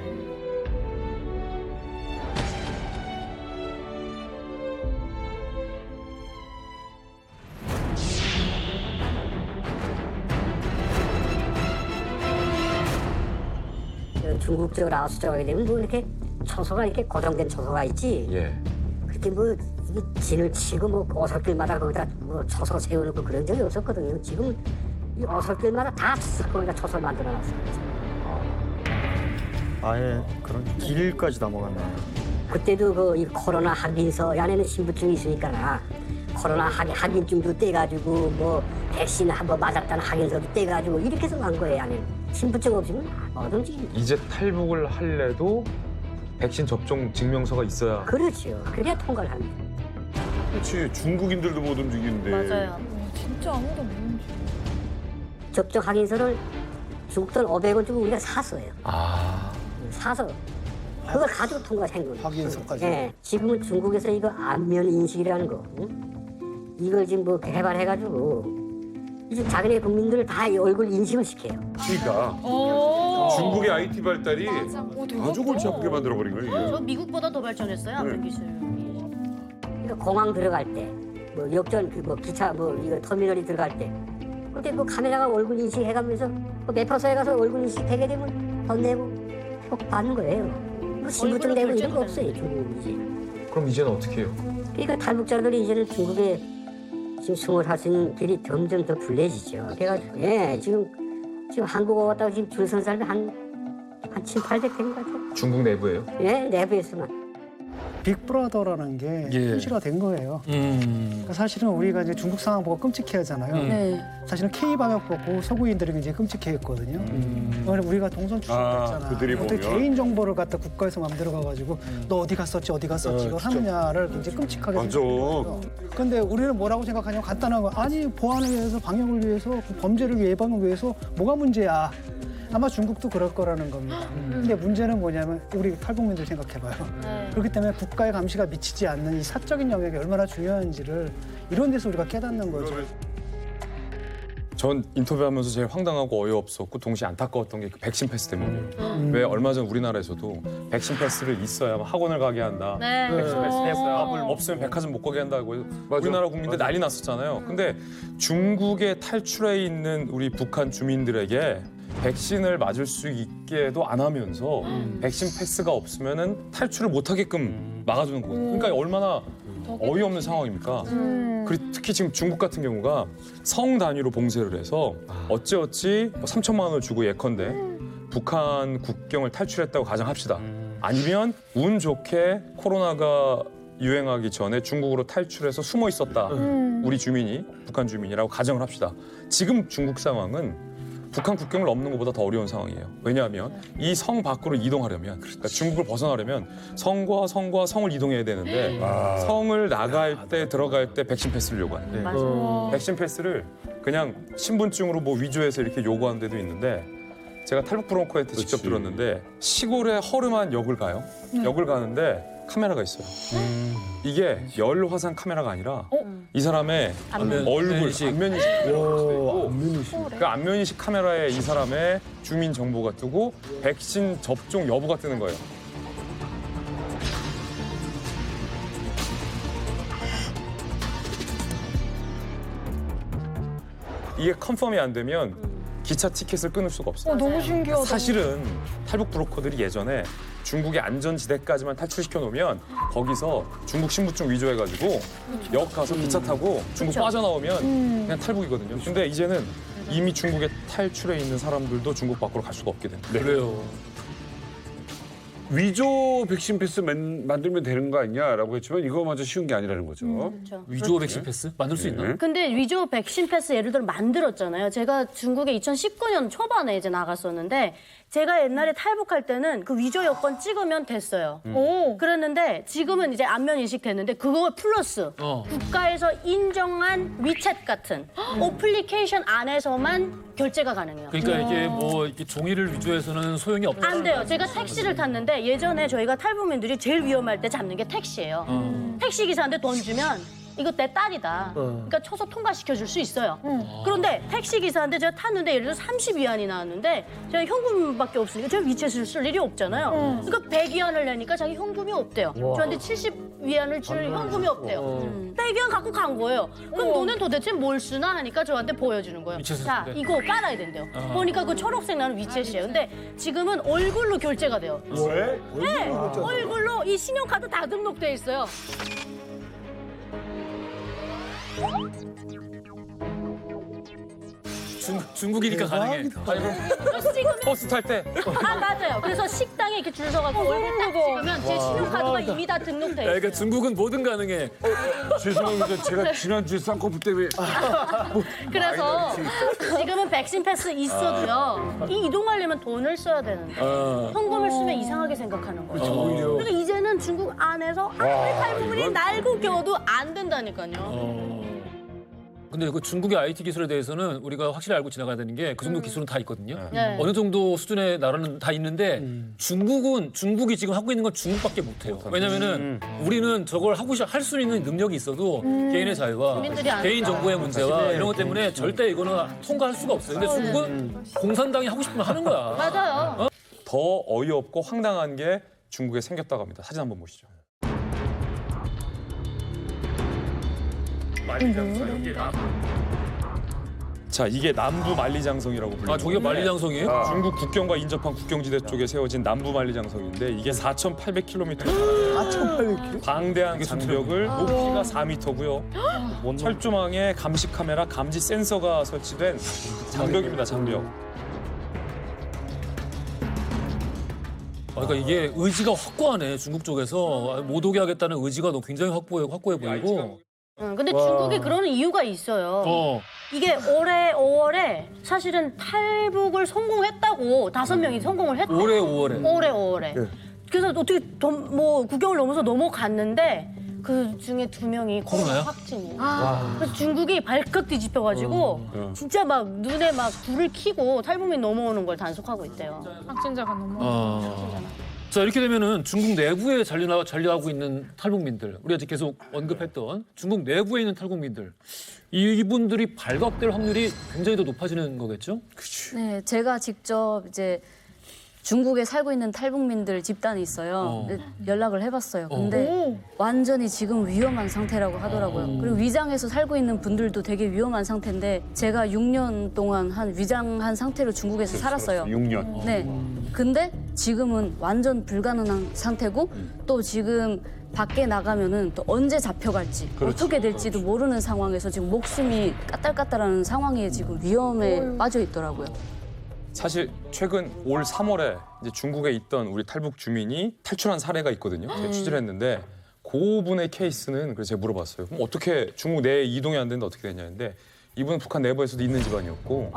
중국 쪽으로 아웃스쪽 하게 되면 뭐 이렇게 초소가 이렇게 고정된 초소가 있지.
예.
그렇게 뭐 이게 진을 치고 뭐 어설길마다 거기다 뭐 초소 세워놓고 그런 적이 없었거든요. 지금 이 어설길마다 다 거기다 초소를 만들어놨어요.
아예 그런 길까지 넘어갔네요.
그때도 그 이 코로나 확인서 안에는 신분증이 있으니까 코로나 확인증도 떼가지고 뭐 백신 한번 맞았다는 확인서도 떼가지고 이렇게 해서 간 거예요. 안에는 신분증 없으면 어딘지.
이제 탈북을 할래도 백신 접종 증명서가 있어야.
그렇죠. 그래야 통과를 합니다.
그렇지. 중국인들도 못 움직이는데.
맞아요.
진짜 아무도 못 움직여.
접종 확인서를 중국 돈 500원 주고 우리가 샀어요.
아.
사서 그걸 가지고 통과한 거예요.
확인서까지.
네. 지금은 중국에서 이거 안면 인식이라는 거, 이걸 지금 뭐 개발해가지고 이제 자기네 국민들을 다 얼굴 인식을 시켜요.
그러니까 중국의 IT 발달이 아주 골치 아프게 만들어버린 거예요. 이게.
저 미국보다 더 발전했어요. 안면 기술.
그러니까 공항 들어갈 때, 뭐 역전, 뭐 기차, 뭐 이거 터미널이 들어갈 때, 그때 뭐 카메라가 얼굴 인식해가면서 뭐 매표소에 가서 얼굴 인식되게 되면 돈 내고 꼭 받는 거예요. 뭐 신분증 내고 이런 거 없어요. 중국은 이제.
그럼 이제는 어떻게 해요?
그러니까 탈북자들이 이제는 중국에 지금 생활할 수 있는 길이 점점 더 불리해지죠. 그래가지고 지금 한국 왔다고 지금 줄 선 사람이 한 7, 800 되는 것 같아요.
중국 내부예요?
내부에서만.
빅브라더라는 게 현실화된 거예요. 그러니까 사실은 우리가 이제 중국 상황 보고 끔찍해하잖아요.
네.
사실은 K 방역 보고 서구인들이 이제 끔찍해했거든요. 우리가 동선 추적했잖아.
그들이
어떻게
보면.
개인 정보를 갖다 국가에서 마음대로 가가지고 너 어디 갔었지 이걸 하느냐를 굉장히 끔찍하게
맞아.
생각해요. 근데 우리는 뭐라고 생각하냐면 간단한 거 아니 보안을 위해서 방역을 위해서 범죄를 예방을 위해서 뭐가 문제야. 아마 중국도 그럴 거라는 겁니다. 근데 문제는 뭐냐면 우리 탈북민들 생각해봐요. 그렇기 때문에 국가의 감시가 미치지 않는 이 사적인 영역이 얼마나 중요한지를 이런 데서 우리가 깨닫는 거죠.
전 인터뷰하면서 제일 황당하고 어이없었고 동시에 안타까웠던 게 그 백신 패스 때문이에요. 왜 얼마 전 우리나라에서도 백신 패스를 있어야 학원을 가게 한다.
네.
백신 패스 없으면 백화점 못 가게 한다고 우리나라 국민들 난리 났었잖아요. 근데 중국에 탈출해 있는 우리 북한 주민들에게 백신을 맞을 수 있게도 안 하면서 백신 패스가 없으면은 탈출을 못 하게끔 막아주는 거거든요. 그러니까 얼마나 어이없는 상황입니까? 그리고 특히 지금 중국 같은 경우가 성 단위로 봉쇄를 해서 어찌어찌 3천만 원을 주고 예컨대 북한 국경을 탈출했다고 가정합시다. 아니면 운 좋게 코로나가 유행하기 전에 중국으로 탈출해서 숨어 있었다. 우리 주민이 북한 주민이라고 가정을 합시다. 지금 중국 상황은 북한 국경을 넘는 것보다 더 어려운 상황이에요. 왜냐하면 이 성 밖으로 이동하려면 그러니까 중국을 벗어나려면 성과 성을 이동해야 되는데 성을 나갈 때 들어갈 때 백신 패스를 요구하는데 백신 패스를 그냥 신분증으로 뭐 위조해서 이렇게 요구하는 데도 있는데 제가 탈북 브로커한테 직접 들었는데 시골의 허름한 역을 가요. 역을 가는데 카메라가 있어요. 이게 열 화상 카메라가 아니라 이 사람의 얼굴 안면이식 있고 그 안면이식 카메라에 이 사람의 주민 정보가 뜨고 백신 접종 여부가 뜨는 거예요. 이게 컨펌이 안 되면 기차 티켓을 끊을 수가 없어요.
너무 신기하다.
사실은 탈북 브로커들이 예전에 중국의 안전지대까지만 탈출시켜 놓으면 거기서 중국 신분증 위조해가지고 역 가서 기차 타고 중국 빠져나오면 그냥 탈북이거든요. 근데 이제는 이미 중국에 탈출해 있는 사람들도 중국 밖으로 갈 수가 없게 됩니다.
그래요. 위조 백신 패스 만들면 되는 거 아니냐라고 했지만 이거마저 쉬운 게 아니라는 거죠.
그렇죠.
위조 백신 패스 만들 수 있나요?
근데 위조 백신 패스 예를 들어 만들었잖아요. 제가 중국에 2019년 초반에 이제 나갔었는데 제가 옛날에 탈북할 때는 그 위조 여권 찍으면 됐어요. 그랬는데 지금은 이제 안면 인식 됐는데 그거 플러스 국가에서 인정한 위챗 같은 어플리케이션 안에서만 결제가 가능해요.
그러니까 이게 뭐 이렇게 종이를 위조해서는 소용이 없다.
안 돼요. 제가 택시를 탔는데 예전에 저희가 탈북민들이 제일 위험할 때 잡는 게 택시예요. 택시 기사한테 돈 주면 이거 내 딸이다. 그러니까 쳐서 통과시켜줄 수 있어요. 그런데 택시 기사한테 제가 탔는데 예를 들어 30위안이 나왔는데 제가 현금밖에 없으니까 제가 위챗을 쓸 일이 없잖아요. 그러니까 100위안을 내니까 자기 현금이 없대요. 저한테 70위안을 줄 현금이 없대요. 100위안 갖고 간 거예요. 그럼 너는 도대체 뭘 쓰나 하니까 저한테 보여주는 거예요. 자, 이거 깔아야 된대요. 보니까 그 초록색 나는 위챗이에요. 근데 지금은 얼굴로 결제가 돼요.
왜?
네, 얼굴로 이 신용카드 다 등록돼 있어요.
중국이니까 가능해.
버스 탈 때.
아 맞아요. 그래서 식당에 이렇게 줄 서가지고 얼굴 딱 찍으면 제 신용카드가 이미 다 등록돼 있어요.
그러니까 중국은 뭐든 가능해.
죄송합니다. 제가 지난주에 쌍꺼풀 때문에.
그래서 지금은 백신 패스 있어도요. 이 이동하려면 돈을 써야 되는데 현금을 쓰면 이상하게 생각하는 거죠. 그러니까 이제는 중국 안에서 아무리 탈북민이 날고 겨워도 안 된다니까요.
근데 그 중국의 IT 기술에 대해서는 우리가 확실히 알고 지나가야 되는 게 그 정도 기술은 다 있거든요.
네.
어느 정도 수준의 나라는 다 있는데 중국이 지금 하고 있는 건 중국밖에 못해요. 왜냐면은 우리는 저걸 할 수 있는 능력이 있어도 개인의 자유와
주민들이 안
개인 정보의 문제와
사실은
이런 것 때문에 절대 이거는 통과할 수가 없어요. 근데 중국은 공산당이 하고 싶으면 하는 거야.
맞아요.
더 어이없고 황당한 게 중국에 생겼다고 합니다. 사진 한번 보시죠. 자, 이게 남부 만리장성이라고 불려요.
아, 저게 만리장성이에요?
중국 국경과 인접한 국경지대 쪽에 세워진 남부 만리장성인데 이게 4,800km.
4,800km?
방대한 장벽을 높이가 4m고요. 철조망에 감시 카메라, 감지 센서가 설치된 장벽입니다. 장벽.
그러니까 이게 의지가 확고하네. 중국 쪽에서 못 오게 하겠다는 의지가 너무 굉장히 확고해 보이고.
근데 중국이 그러는 이유가 있어요. 이게 올해 5월에 사실은 탈북을 성공했다고 5명이 성공을 했대요.
올해 5월에.
올해 5월에. 그래서 어떻게 뭐 국경을 넘어서 넘어갔는데 그 중에 2명이 코로나 확진이에요. 그래서 중국이 발칵 뒤집혀가지고 진짜 막 눈에 막 불을 켜고 탈북민 넘어오는 걸 단속하고 있대요.
확진자가 너무
자, 이렇게 되면은 중국 내부에 잔류하고 있는 탈북민들, 우리가 계속 언급했던 중국 내부에 있는 탈북민들, 이분들이 발각될 확률이 굉장히 더 높아지는 거겠죠?
네, 제가 직접 이제 중국에 살고 있는 탈북민들 집단이 있어요. 연락을 해봤어요. 근데 완전히 지금 위험한 상태라고 하더라고요. 그리고 위장해서 살고 있는 분들도 되게 위험한 상태인데 제가 6년 동안 위장한 상태로 중국에서 살았어요.
6년.
네. 근데 지금은 완전 불가능한 상태고 또 지금 밖에 나가면은 또 언제 잡혀갈지 어떻게 될지도 모르는 상황에서 지금 목숨이 까딸까딸하는 상황에 지금 위험에 빠져 있더라고요.
사실 최근 올 3월에 이제 중국에 있던 우리 탈북 주민이 탈출한 사례가 있거든요. 제가 취재를 했는데 그분의 케이스는 그래서 제가 물어봤어요. 그럼 어떻게 중국 내에 이동이 안 되는데 어떻게 되냐는데 이분은 북한 내부에서도 있는 집안이었고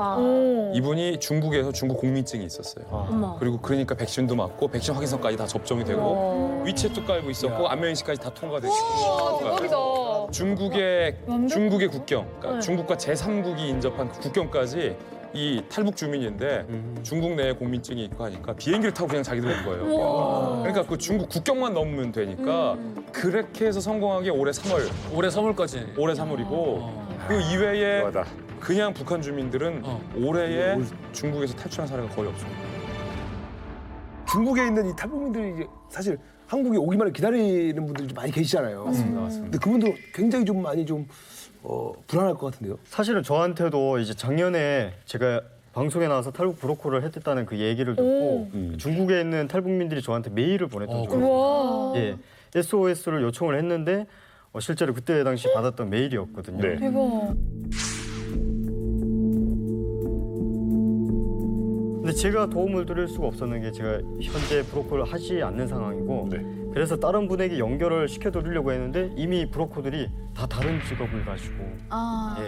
이분이 중국에서 중국 국민증이 있었어요. 그리고 그러니까 백신도 맞고 백신 확인서까지 다 접종이 되고 위챗도 깔고 있었고 안면인식까지 다 통과되고 중국의 국경, 그러니까 중국과 제3국이 인접한 그 국경까지 이 탈북 주민인데 중국 내에 국민증이 있고 하니까 비행기를 타고 그냥 자기들 온 거예요. 그러니까 그 중국 국경만 넘으면 되니까 그렇게 해서 성공한 게 올해 3월.
올해 3월까지.
올해 3월이고 그 이외에 그냥 북한 주민들은 올해에 중국에서 탈출한 사례가 거의 없습니다.
중국에 있는 이 탈북민들이 이제 사실 한국에 오기만을 기다리는 분들이 좀 많이 계시잖아요.
맞습니다.
근데 그분도 굉장히 좀 많이 좀 불안할 것 같은데요.
사실은 저한테도 이제 작년에 제가 방송에 나와서 탈북 브로커를 했다는 그 얘기를 듣고 중국에 있는 탈북민들이 저한테 메일을 보냈던 적이 있어요. 예, SOS를 요청을 했는데 실제로 그때 당시 받았던 메일이었거든요.
네.
대박.
근데 제가 도움을 드릴 수가 없었는 게 제가 현재 브로커를 하지 않는 상황이고 그래서 다른 분에게 연결을 시켜드리려고 했는데 이미 브로커들이 다 다른 직업을 가지고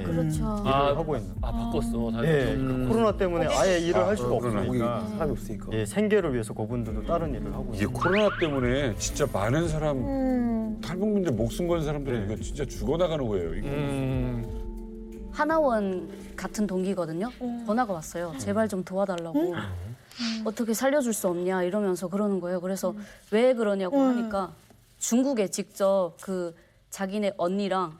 그렇죠.
일을 하고 있는.
바꿨어.
네, 코로나 때문에 아예 일을 할 수가 없으니까.
사람이 없으니까.
예, 생계를 위해서 그분들도 다른 일을 하고
이게
있는.
코로나 때문에 진짜 많은 사람 탈북민들 목숨 건 사람들은 이거 진짜 죽어나가는 거예요. 이거.
하나원 같은 동기거든요. 전화가 왔어요. 제발 좀 도와달라고. 어떻게 살려줄 수 없냐 이러면서 그러는 거예요. 그래서 왜 그러냐고 하니까 중국에 직접 그 자기네 언니랑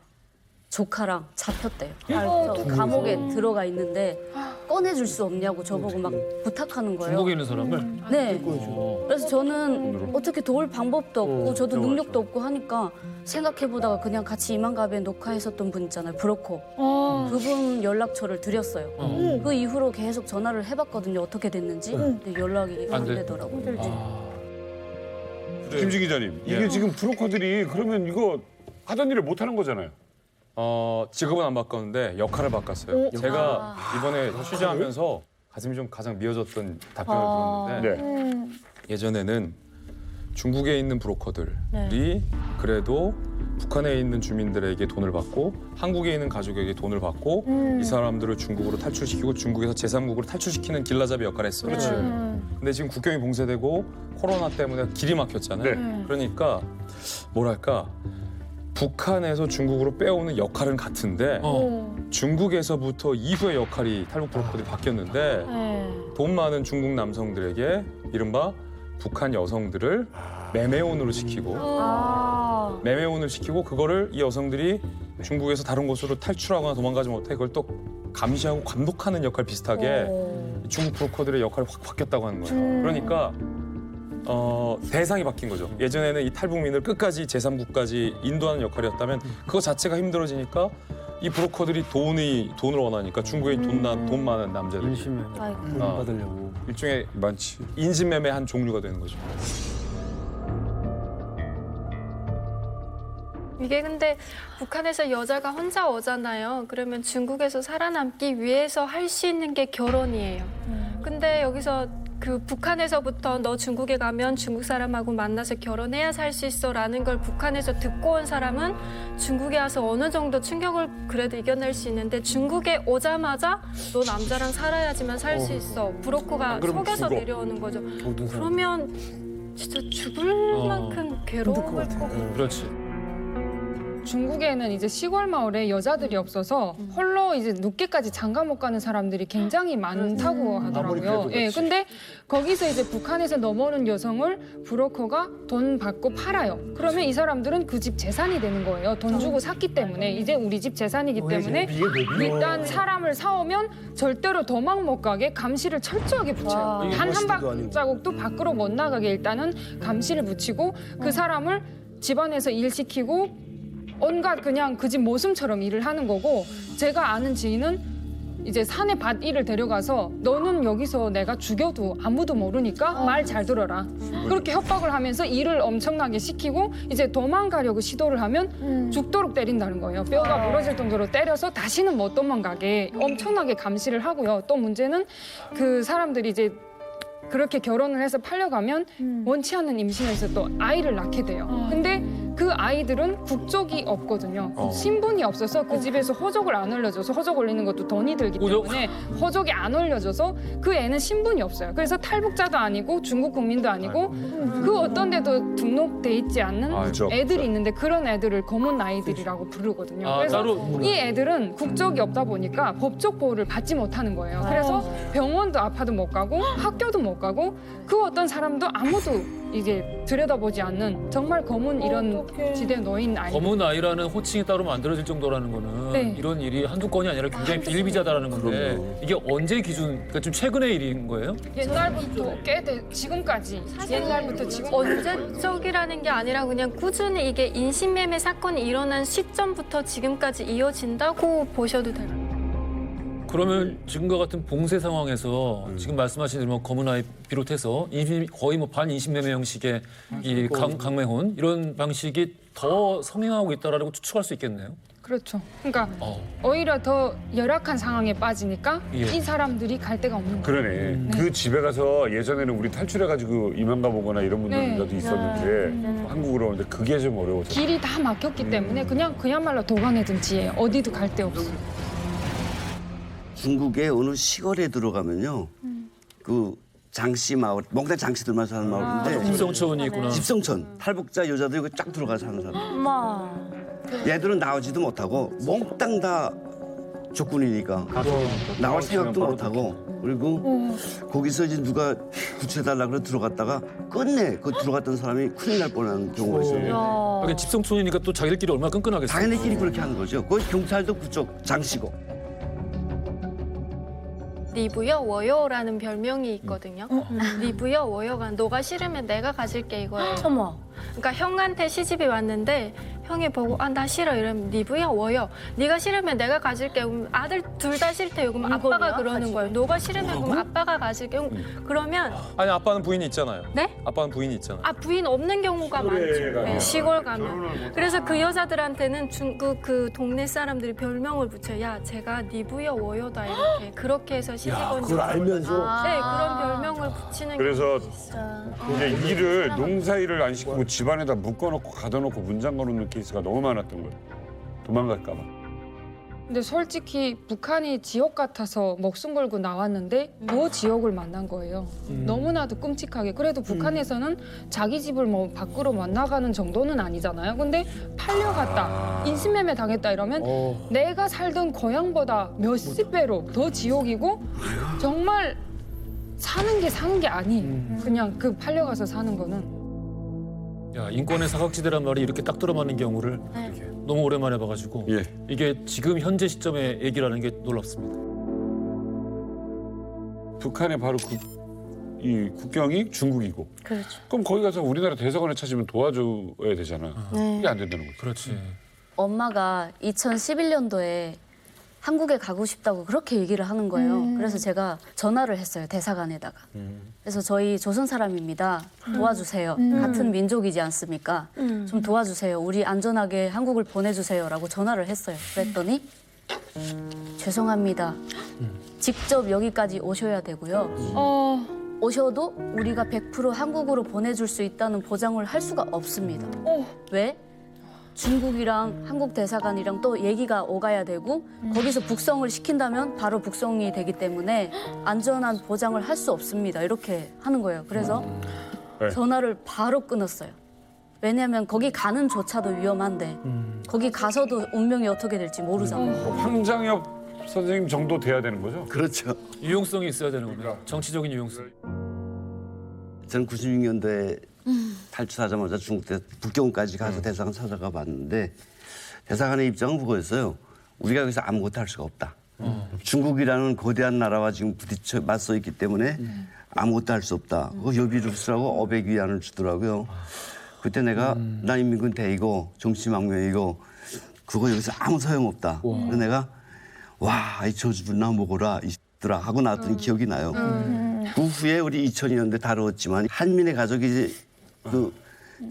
조카랑 잡혔대요. 그래서 감옥에 들어가 있는데 꺼내줄 수 없냐고 저보고 막 부탁하는 거예요.
중국에 있는 사람을?
네. 그래서 저는 어떻게 도울 방법도 없고 저도 능력도 없고 하니까 생각해보다가 그냥 같이 이만갑에 녹화했었던 분 있잖아요. 브로커. 그분 연락처를 드렸어요. 그 이후로 계속 전화를 해봤거든요. 어떻게 됐는지. 근데 연락이 안 되더라고요.
김지 기자님, 이게 지금 브로커들이 그러면 이거 하던 일을 못 하는 거잖아요.
직업은 안 바꿨는데 역할을 바꿨어요. 제가 이번에 취재하면서 가슴이 좀 가장 미어졌던 답변을 들었는데 예전에는 중국에 있는 브로커들이 그래도 북한에 있는 주민들에게 돈을 받고 한국에 있는 가족에게 돈을 받고 이 사람들을 중국으로 탈출시키고 중국에서 제3국으로 탈출시키는 길라잡이 역할을 했어요.
그렇지.
근데 지금 국경이 봉쇄되고 코로나 때문에 길이 막혔잖아요. 그러니까 뭐랄까 북한에서 중국으로 빼오는 역할은 같은데 중국에서부터 이후의 역할이 탈북 브로커들이 바뀌었는데 돈 많은 중국 남성들에게 이른바 북한 여성들을 매매혼으로 시키고 매매혼을 시키고 그거를 이 여성들이 중국에서 다른 곳으로 탈출하거나 도망가지 못해 그걸 또 감시하고 감독하는 역할 비슷하게 중국 브로커들의 역할이 확 바뀌었다고 하는 거예요. 그러니까 대상이 바뀐 거죠. 예전에는 이 탈북민을 끝까지 제3국까지 인도하는 역할이었다면 그거 자체가 힘들어지니까 이 브로커들이 돈을 원하니까 중국에 돈 많은 남자들
돈 받으려고
일종의 인신매매 한 종류가 되는 거죠.
이게 근데 북한에서 여자가 혼자 오잖아요. 그러면 중국에서 살아남기 위해서 할 수 있는 게 결혼이에요. 근데 여기서 그 북한에서부터 너 중국에 가면 중국 사람하고 만나서 결혼해야 살 수 있어라는 걸 북한에서 듣고 온 사람은 중국에 와서 어느 정도 충격을 그래도 이겨낼 수 있는데 중국에 오자마자 너 남자랑 살아야지만 살 수 있어. 브로커가 속여서 내려오는 거죠. 그러면 진짜 죽을 만큼 괴로움을 거고.
그렇지.
중국에는 이제 시골 마을에 여자들이 없어서 홀로 이제 늦게까지 장가 못 가는 사람들이 굉장히 많다고 하더라고요. 예, 근데 거기서 이제 북한에서 넘어오는 여성을 브로커가 돈 받고 팔아요. 그러면 이 사람들은 그 집 재산이 되는 거예요. 돈 주고 샀기 때문에 이제 우리 집 재산이기 때문에 일단 사람을 사오면 절대로 도망 못 가게 감시를 철저하게 붙여요. 단 한 발자국도 밖으로 못 나가게 일단은 감시를 붙이고 그 사람을 집안에서 일시키고 온갖 그냥 그 집 모습처럼 일을 하는 거고 제가 아는 지인은 이제 산에 밭 일을 데려가서 너는 여기서 내가 죽여도 아무도 모르니까 말 잘 들어라. 그렇게 협박을 하면서 일을 엄청나게 시키고 이제 도망가려고 시도를 하면 죽도록 때린다는 거예요. 뼈가 부러질 정도로 때려서 다시는 못 도망가게 엄청나게 감시를 하고요. 또 문제는 그 사람들이 이제 그렇게 결혼을 해서 팔려가면 원치 않는 임신에서 또 아이를 낳게 돼요. 근데 그 아이들은 국적이 없거든요. 신분이 없어서 그 집에서 호적을 안 올려줘서 호적 올리는 것도 돈이 들기 때문에 호적이 안 올려줘서 그 애는 신분이 없어요. 그래서 탈북자도 아니고 중국 국민도 아니고 그 어떤 데도 등록돼 있지 않는 애들이 있는데 그런 애들을 검은 아이들이라고 부르거든요. 그래서 이 애들은 국적이 없다 보니까 법적 보호를 받지 못하는 거예요. 그래서 병원도 아파도 못 가고 학교도 못 가고 그 어떤 사람도 아무도 이제 들여다보지 않는 정말 검은 이런 지대에 놓인 아이.
검은 아이라는 호칭이 따로 만들어질 정도라는 거는
네.
이런 일이 한두 건이 아니라 굉장히 비일비재하다는 건데 이게 언제 기준, 그러니까 좀 최근의 일인 거예요?
옛날부터 지금까지 옛날부터 지금
언제적이라는 게 아니라 그냥 꾸준히 이게 인신매매 사건이 일어난 시점부터 지금까지 이어진다고 보셔도 돼요.
그러면 지금과 같은 봉쇄 상황에서 지금 말씀하신 대로 뭐 검은 아이 비롯해서 거의 뭐 반인신매매 형식의 이 강매혼 이런 방식이 더 성행하고 있다라고 추측할 수 있겠네요.
그렇죠. 그러니까 오히려 더 열악한 상황에 빠지니까 이 사람들이 갈 데가 없는 거예요.
그러네. 그 집에 가서 예전에는 우리 탈출해가지고 이만 가보거나 이런 분들도 있었는데 한국으로 오는데 그게 좀 어려워서.
길이 다 막혔기 때문에 그야말로 도가내든 지에 어디도 갈 데 없어.
중국의 어느 시골에 들어가면요. 그 장씨 마을, 몽땅 장씨들만 사는 마을인데
집성촌이 있구나.
집성촌. 탈북자 여자들이 여기 쫙 들어가 사는 사람. 얘들은 나오지도 못하고 몽땅 다 적군이니까 나올 생각도 못하고 그리고 거기서 이제 누가 구출해달라 그래 들어갔다가 끝내 그 들어갔던 사람이 큰일 날 뻔한 경우가 있어요.
하긴 집성촌이니까 또 자기들끼리 얼마나 끈끈하겠어요.
자기네끼리 그렇게 하는 거죠. 거기 경찰도 그쪽 장씨고.
리브여 워요라는 별명이 있거든요. 리브여 워요가 너가 싫으면 내가 가질게 이거예요.
어머.
그러니까 형한테 시집이 왔는데 형이 보고 나 싫어 이러면 리브야 워요. 네가 싫으면 내가 가질게. 그럼 아들 둘 다 싫대요. 그럼 아빠가 그러는 거예요. 너가 싫으면 그럼 아빠가 가질게. 그러면
아니 아빠는 부인이 있잖아요.
네?
아빠는 부인이 있잖아요.
부인 없는 경우가 많죠. 네, 시골 가면. 그래서 그 여자들한테는 중국 그 동네 사람들이 별명을 붙여요. 야, 제가 리브여 워요다 이렇게. 그렇게 해서 시집온.
그걸 알면서?
네, 그런 별명을 붙이는
그래서
경우가
이제 일을 농사일을 안 시키고 집안에다 묶어놓고 가둬놓고 문 잠궈놓는 케이스가 너무 많았던 거예요. 도망갈까 봐.
근데 솔직히 북한이 지옥 같아서 목숨 걸고 나왔는데 더 지옥을 만난 거예요. 너무나도 끔찍하게. 그래도 북한에서는 자기 집을 뭐 밖으로 못 나가는 정도는 아니잖아요. 근데 팔려갔다, 인신매매 당했다 이러면 내가 살던 고향보다 몇십 배로 더 지옥이고 정말 사는 게 아니에요. 그냥 그 팔려가서 사는 거는.
야, 인권의 사각지대란 말이 이렇게 딱 들어맞는 경우를 너무 오랜만에 봐가지고 이게 지금 현재 시점의 얘기라는 게 놀랍습니다.
북한의 바로 이 국경이 중국이고.
그렇죠.
그럼 거기 가서 우리나라 대사관을 찾으면 도와줘야 되잖아. 그게 안 된다는 거죠.
그렇지.
엄마가 2011년도에 한국에 가고 싶다고 그렇게 얘기를 하는 거예요. 그래서 제가 전화를 했어요, 대사관에다가. 그래서 저희 조선 사람입니다. 도와주세요. 같은 민족이지 않습니까? 좀 도와주세요. 우리 안전하게 한국을 보내주세요라고 전화를 했어요. 그랬더니 죄송합니다. 직접 여기까지 오셔야 되고요. 오셔도 우리가 100% 한국으로 보내줄 수 있다는 보장을 할 수가 없습니다. 왜? 중국이랑 한국 대사관이랑 또 얘기가 오가야 되고 거기서 북송을 시킨다면 바로 북송이 되기 때문에 안전한 보장을 할 수 없습니다. 이렇게 하는 거예요. 그래서 전화를 바로 끊었어요. 왜냐하면 거기 가는 조차도 위험한데 거기 가서도 운명이 어떻게 될지 모르잖아요.
황장엽 선생님 정도 돼야 되는 거죠?
그렇죠.
유용성이 있어야 되는 겁니다. 정치적인 유용성.
저는 96년도에 탈출하자마자 중국 북경까지 가서 대사관 찾아가 봤는데 대사관의 입장은 그거였어요. 우리가 여기서 아무것도 할 수가 없다. 중국이라는 거대한 나라와 지금 부딪혀 맞서 있기 때문에 아무것도 할 수 없다. 그거 여비를 쓰라고 어백 위안을 주더라고요. 그때 내가 나 인민군 대이고 정치망명이고 그거 여기서 아무 소용없다. 그래서 내가 와, 이 저주나 먹어라 이들아 하고 나왔던 기억이 나요. 그 후에 우리 2002년도에 다루었지만 한민의 가족이 이제 그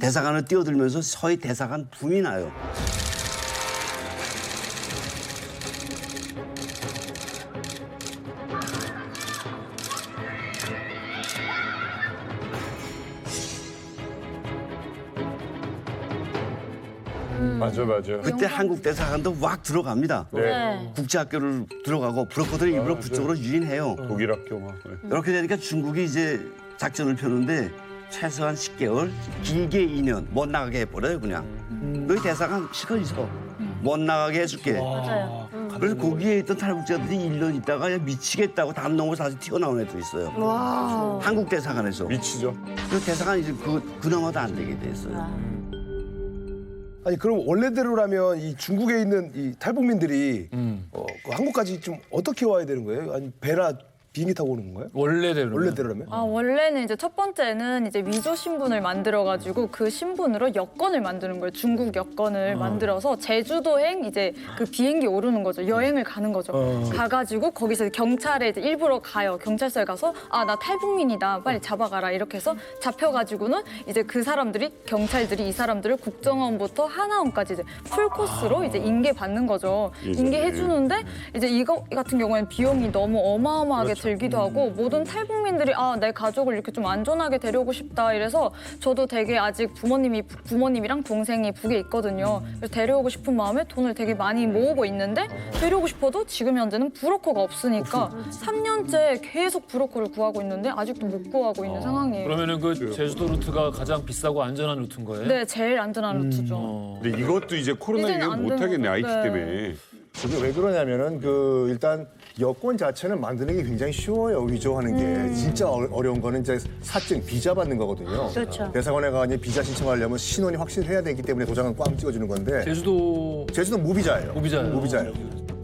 대사관을 뛰어들면서 서해 대사관 붐이 나요.
맞아.
그때 한국 대사관도 왁 들어갑니다.
네.
국제학교를 들어가고 브로커들이 일부러 그쪽으로 유인해요.
독일 학교 막.
이렇게 되니까 중국이 이제 작전을 펴는데 최소한 10개월, 길게 2년 못 나가게 해버려요 그냥. 너희 대사관 실컷 있어. 못 나가게 해줄게.
맞아요.
그래서 거기에 있던 탈북자들이 1년 있다가 그냥 미치겠다고 담 넘어 다시 튀어나온 애도 있어요.
와.
한국 대사관에서.
미치죠.
그 대사관이 이제 그나마도 안 되게 됐어요.
아니 그럼 원래대로라면 이 중국에 있는 이 탈북민들이 그 한국까지 좀 어떻게 와야 되는 거예요? 아니 배나 비행기 타고 오는 건가요? 원래대로라면?
원래는 이제 첫 번째는 이제 위조 신분을 만들어가지고 그 신분으로 여권을 만드는 거예요. 중국 여권을 만들어서 제주도행 이제 그 비행기 오르는 거죠. 여행을 가는 거죠. 가가지고 거기서 경찰에 이제 일부러 가요. 경찰서에 가서 아, 나 탈북민이다. 빨리 잡아가라. 이렇게 해서 잡혀가지고는 이제 그 사람들이 경찰들이 이 사람들을 국정원부터 하나원까지 이제 풀 코스로 이제 인계 받는 거죠. 인계해 주는데 이제 이거 같은 경우에는 비용이 너무 어마어마하게 들기도 하고 모든 탈북민들이 아, 내 가족을 이렇게 좀 안전하게 데려오고 싶다 이래서 저도 되게 아직 부모님이랑 동생이 북에 있거든요. 그래서 데려오고 싶은 마음에 돈을 되게 많이 모으고 있는데 데려오고 싶어도 지금 현재는 브로커가 없으니까 3년째 계속 브로커를 구하고 있는데 아직도 못 구하고 있는 상황이에요.
그러면은 그 제주도 루트가 가장 비싸고 안전한 루트인 거예요?
네, 제일 안전한 루트죠.
근데 이것도 이제 코로나
이제는
이후
안
못하겠네
되는
IT
네.
때문에.
그게 왜 그러냐면은 그 일단 여권 자체는 만드는 게 굉장히 쉬워요. 위조하는 게 진짜 어려운 거는 이제 사증 비자 받는 거거든요.
그렇죠.
대사관에 가 이제 비자 신청하려면 신원이 확실해야 되기 때문에 도장은 꽝 찍어주는 건데. 제주도 무비자예요. 무비자예요.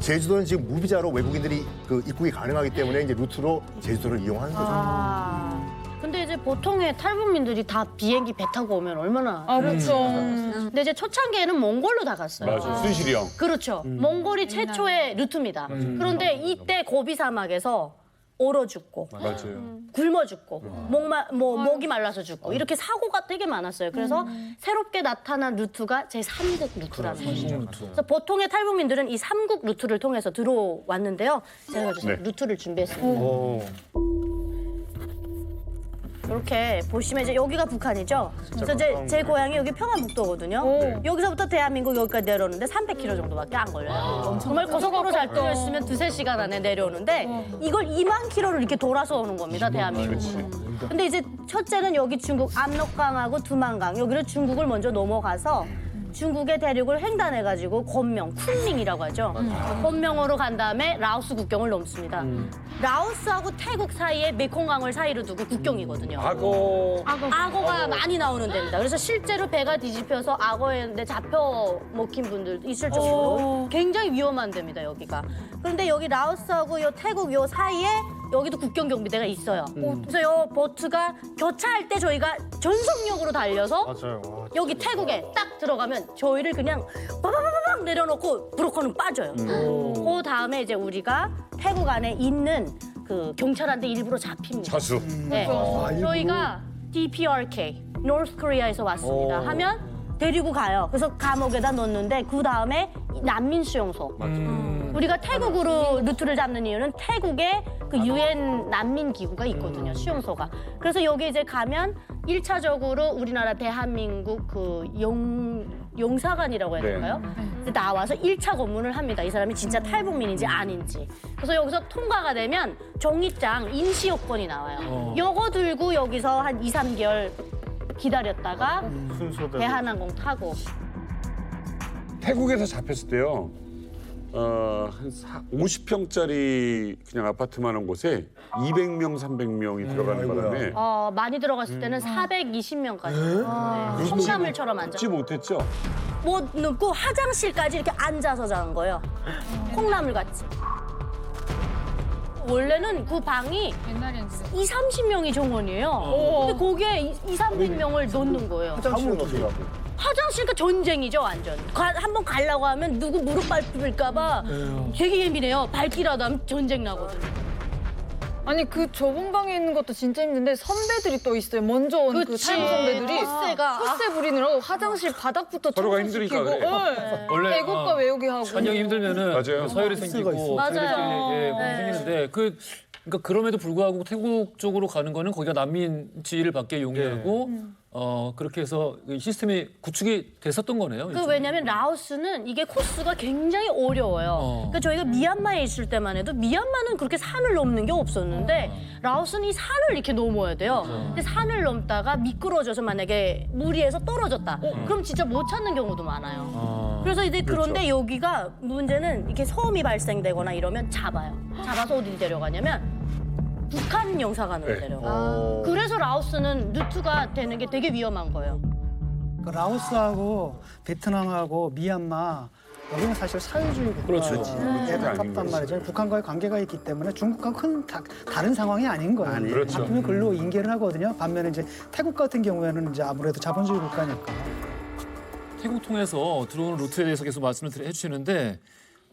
제주도는 지금 무비자로 외국인들이 그 입국이 가능하기 때문에 이제 루트로 제주도를 이용하는 거죠.
근데 이제 보통의 탈북민들이 다 비행기 배 타고 오면 얼마나
그렇죠.
근데 이제 초창기에는 몽골로 다 갔어요.
맞아, 순실이 형.
그렇죠. 몽골이 최초의 루트입니다. 그런데 이때 고비 사막에서 얼어 죽고
맞아요.
굶어 죽고 목이 말라서 죽고 이렇게 사고가 되게 많았어요. 그래서 새롭게 나타난 루트가 제3국 루트라는 것이죠. 그래서 보통의 탈북민들은 이 3국 루트를 통해서 들어왔는데요. 제가 루트를 준비했습니다. 이렇게 보시면 이제 여기가 북한이죠. 그래서 제 고향이 여기 평안북도거든요. 여기서부터 대한민국 여기까지 내려오는데 300km 정도밖에 안 걸려요. 정말 고속도로 잘 뚫렸으면 2~3시간 안에 내려오는데 이걸 2만 킬로를 이렇게 돌아서 오는 겁니다, 대한민국. 근데 이제 첫째는 여기 중국 압록강하고 두만강 여기를 중국을 먼저 넘어가서 중국의 대륙을 횡단해가지고 권명, 쿤밍이라고 하죠. 권명으로 간 다음에 라오스 국경을 넘습니다. 라오스하고 태국 사이에 메콩강을 사이로 두고 국경이거든요. 악어가 많이 나오는 데입니다. 그래서 실제로 배가 뒤집혀서 악어에 잡혀 먹힌 분들도 있을 정도로 굉장히 위험한 데입니다, 여기가. 그런데 여기 라오스하고 요 태국 요 사이에 여기도 국경경비대가 있어요. 그래서 요 보트가 교차할 때 저희가 전속력으로 달려서 여기 태국에 딱 들어가면 저희를 그냥 빠바바바박 딱 내려놓고 브로커는 빠져요. 그 다음에 이제 우리가 태국 안에 있는 그 경찰한테 일부러 잡힙니다.
자수.
네. 저희가 DPRK, North Korea에서 왔습니다. 하면 데리고 가요. 그래서 감옥에다 넣는데 그 다음에 난민 수용소. 우리가 태국으로 루트를 잡는 이유는 태국에 그 UN 난민 기구가 있거든요. 수용소가. 그래서 여기 이제 가면 1차적으로 우리나라 대한민국 그 용사관이라고 해야 될까요? 이제 나와서 1차 검문을 합니다. 이 사람이 진짜 탈북민인지 아닌지. 그래서 여기서 통과가 되면 종이장 임시 요건이 나와요. 요거 들고 여기서 한 2, 3개월 기다렸다가 대한항공 타고.
태국에서 잡혔을 때요. 한 50평짜리 그냥 아파트만 한 곳에 200명, 300명이 들어가는 바람에
많이 들어갔을 때는 420명까지. 네. 콩나물처럼 앉아.
지 못했죠?
못 눕고 화장실까지 이렇게 앉아서 자는 거예요. 콩나물 같이. 원래는 그 방이 2, 30명이 정원이에요. 근데 거기에 2, 300명을 넣는 거예요.
화장실은 어떻게 가고?
화장실가 전쟁이죠, 완전. 한번 가려고 하면 누구 무릎 밟힐까 봐 되게 예민해요. 밟기라도 하면 전쟁 나거든요.
아니 그 좁은 방에 있는 것도 진짜 힘든데 선배들이 또 있어요. 먼저 온 그 탈북 선배들이 텃세 부리느라고 화장실 바닥부터
서로가
청소시키고
힘드니까 그래.
원래
애국가 외우기 하고
환경이 힘들면은
맞아요.
서열이 생기고
맞아요.
세대끼리 생기는데 그러니까 그럼에도 불구하고 태국 쪽으로 가는 거는 거기가 난민 지위를 받게 용이하고 그렇게 해서 시스템이 구축이 됐었던 거네요.
왜냐면 라오스는 이게 코스가 굉장히 어려워요. 그러니까 저희가 미얀마에 있을 때만 해도 미얀마는 그렇게 산을 넘는 게 없었는데 라오스는 이 산을 이렇게 넘어야 돼요. 근데 산을 넘다가 미끄러져서 만약에 무리해서 떨어졌다. 그럼 진짜 못 찾는 경우도 많아요. 그래서 이제 그런데 여기가 문제는 이렇게 소음이 발생되거나 이러면 잡아요. 잡아서 어디 데려가냐면 북한 영사관으로 데려가요. 그래서 라오스는 루트가 되는 게 되게 위험한 거예요.
그 라오스하고 베트남하고 미얀마 여기는 사실 사회주의 국가에 가깝단 말이죠. 북한과의 관계가 있기 때문에 중국과 큰 다른 상황이 아닌 거예요.
그렇죠.
바쁘면 글로 인계를 하거든요. 반면에 이제 태국 같은 경우에는 이제 아무래도 자본주의 국가니까.
태국 통해서 들어오는 루트에 대해서 계속 말씀을 해주시는데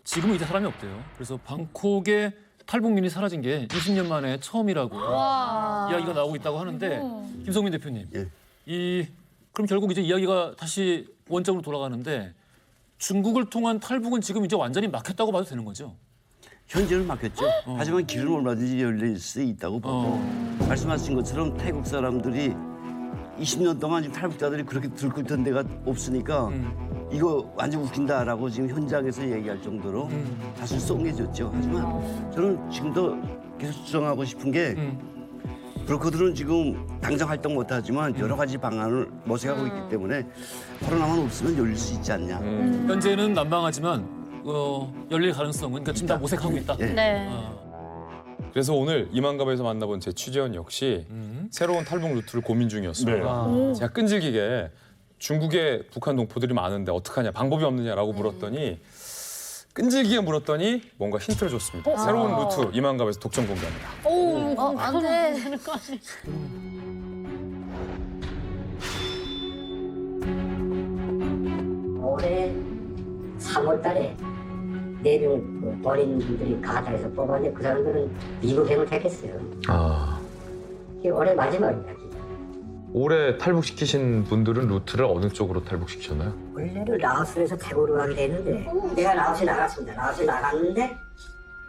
지금은 이제 사람이 없대요. 그래서 방콕에 탈북민이 사라진 게 20년 만에 처음이라고 이야기가 나오고 있다고 하는데 김성민 대표님, 그럼 결국 이제 이야기가 다시 원점으로 돌아가는데 중국을 통한 탈북은 지금 이제 완전히 막혔다고 봐도 되는 거죠?
현재는 막혔죠. 하지만 길은 얼마든지 열릴 수 있다고 보고 말씀하신 것처럼 태국 사람들이 20년 동안 지금 탈북자들이 그렇게 들고 있던 데가 없으니까 이거 완전 웃긴다라고 지금 현장에서 얘기할 정도로 다시 쏭해졌죠. 하지만 저는 지금도 계속 주장하고 싶은 게 브로커들은 지금 당장 활동 못하지만 여러 가지 방안을 모색하고 있기 때문에 코로나만 없으면 열릴 수 있지 않냐.
현재는 난방하지만 열릴 가능성은 그러니까 지금 다 모색하고 있다.
네.
그래서 오늘 이만갑에서 만나본 제 취재원 역시 새로운 탈북 루트를 고민 중이었습니다. 제가 끈질기게 중국에 북한 동포들이 많은데 어떡하냐, 방법이 없느냐라고 물었더니 끈질기게 물었더니 뭔가 힌트를 줬습니다. 새로운 루트 이만갑에서 독점 공개합니다.
안 돼.
올해 3월 달에 4명 그 버린 분들이 가다에서 뽑았는데 그 사람들은 미국행을 택했어요. 이게 올해 마지막입니다. 진짜.
올해 탈북시키신 분들은 루트를 어느 쪽으로 탈북시키셨나요?
원래는 라오스에서 태국으로 가게 되는데 내가 라오스에 나갔습니다. 라오스에 나갔는데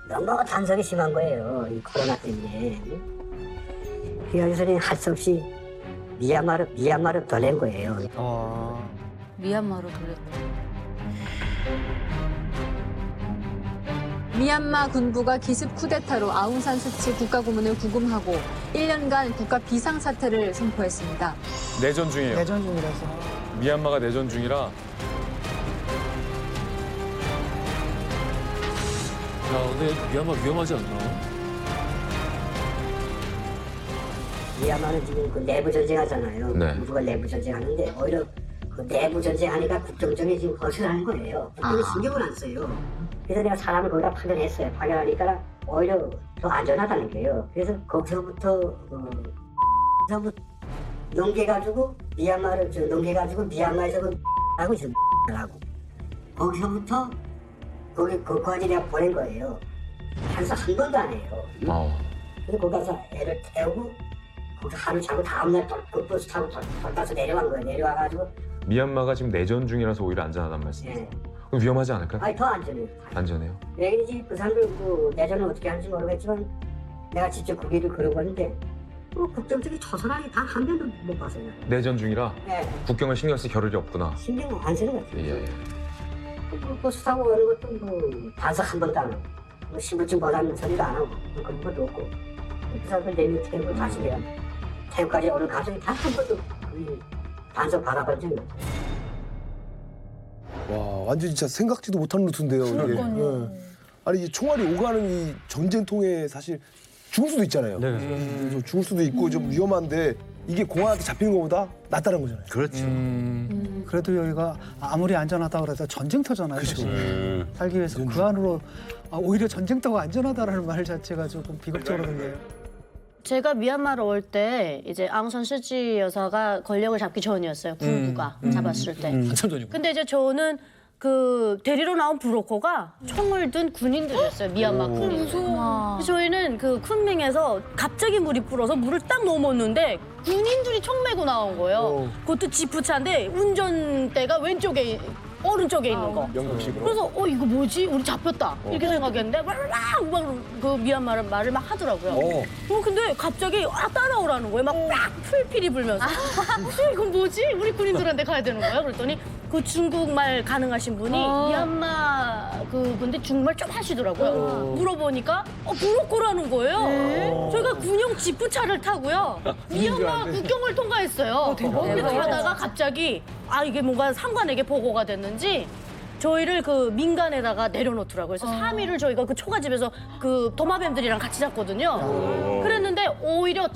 너무 단속이 심한 거예요. 이 코로나 때문에. 그래서 할 수 없이 미얀마로 돌린 거예요.
미얀마로 돌렸다.
미얀마 군부가 기습 쿠데타로 아웅산 수치 국가고문을 구금하고 1년간 국가 비상사태를 선포했습니다.
내전 중이에요.
내전 중이라서.
미얀마가 내전 중이라.
야, 근데 미얀마 위험하지 않나?
미얀마는 지금 그 내부 전쟁하잖아요.
네.
군부가 내부 전쟁하는데 오히려 그 내부 전쟁하니까 국정전이 지금 거슬하는 거예요. 국정이 신경을 안 써요. 그래서 내가 사람을 거기다 파견했어요. 파견하니까 오히려 더 안전하다는 거예요. 그래서 거기서부터 넘겨가지고 미얀마를 넘겨가지고 미얀마에서 하고 있어요. 하고 거기서부터 거기까지 내가 보낸 거예요. 한사 한 번도 안 해요. 그래서 거기 가서 애를 태우고 거기서 하루 자고 다음날 또 그 버스 타고 돌아서 내려간 거예요. 내려와가지고
미얀마가 지금 내전 중이라서 오히려 안전하단 말씀이세요?
예.
그럼 위험하지 않을까요?
아니 더 안전해요.
안전해요?
왜 그런지 그 사람들 그 내전을 어떻게 하는지 모르겠지만 내가 직접 그 길을 걸어봤는데 국정적인 초선하게 단 한 번도 못 봤어요.
내전 중이라
네.
국경을 신경 쓸 겨를이 없구나.
신경 안 쓰는 것 같아요.
예.
그 버스 타고 오는 것도 뭐 단속 한 번도 안 하고 뭐 신분증 보다는 소리도 안 하고 뭐 그런 것도 없고 그 사람들 내면 태우고 다시 내가 태우까지 오는 과정이 단 한 번도 단속 받아본 적이 없어요.
와, 완전 진짜 생각지도 못한 루트인데요. 이게. 예. 아니 이 총알이 오가는 이 전쟁통에 사실 죽을 수도 있잖아요. 그래서 죽을 수도 있고 좀 위험한데 이게 공안한테 잡히는 것보다 낫다는 거잖아요.
그렇죠.
그래도 여기가 아무리 안전하다 그래도 전쟁터잖아요.
그렇죠.
살기 위해서 그 안으로 오히려 전쟁터가 안전하다라는 말 자체가 조금 비극적으로 들려요.
제가 미얀마로 올 때 이제 앙산 수치 여사가 권력을 잡기 전이었어요. 군부가 잡았을 때.
한참 전이고.
근데 이제 저는 그 데리러 나온 브로커가 총을 든 군인들이었어요. 미얀마 군인. 무서워. 저희는 그 쿤밍에서 갑자기 물이 불어서 물을 딱 넘었는데 군인들이 총 메고 나온 거예요. 그것도 지프차인데 운전대가 왼쪽에 오른쪽에 있는 거.
영국식으로.
그래서 이거 뭐지? 우리 잡혔다. 이렇게 생각했는데 막그 미얀마 말을 막 하더라고요. 근데 갑자기 따라오라는 거예요. 막 풀필이 불면서. 이건 뭐지? 우리 군인들한테 가야 되는 거야. 그랬더니 그 중국말 가능하신 분이 미얀마 그분데 중국말 좀 하시더라고요. 물어보니까 브로커라는 거예요. 저희가 군용 지프차를 타고요. 미얀마 국경을 통과했어요. 그렇게 하다가 갑자기 이게 뭔가 상관에게 보고가 됐는지 저희를 그 민간에다가 내려놓더라고요. 그래서 3일을 저희가 그 초가집에서 그 도마뱀들이랑 같이 잤거든요. 그랬는데 오히려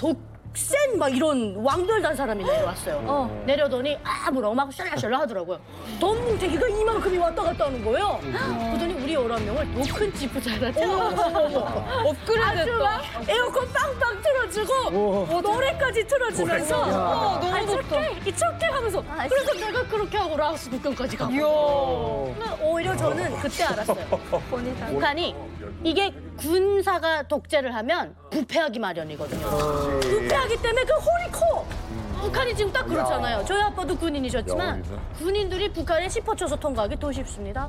센 막 이런 왕들 단 사람이 내려왔어요. 내려더니 뭐라고 막 샬라샬라 하더라고요. 덤뭉태기가 이만큼이 왔다 갔다 하는 거예요. 그러더니 우리 11명을 더 큰 지프차에다 태워가지고
업그레이드했다.
에어컨 빵빵 틀어주고 노래까지 틀어주면서
너무 좋다.
이렇게 하면서 그래서 내가 그렇게 하고 라오스 국경까지 가고. 오히려 저는 그때 알았어요. 북한이 이게 군사가 독재를 하면 부패하기 마련이거든요. 부패하기 때문에 그 혼이 커. 북한이 지금 딱 그렇잖아요. 저희 아빠도 군인이셨지만 군인들이 북한에 짚어쳐서 통과하기 더 쉽습니다.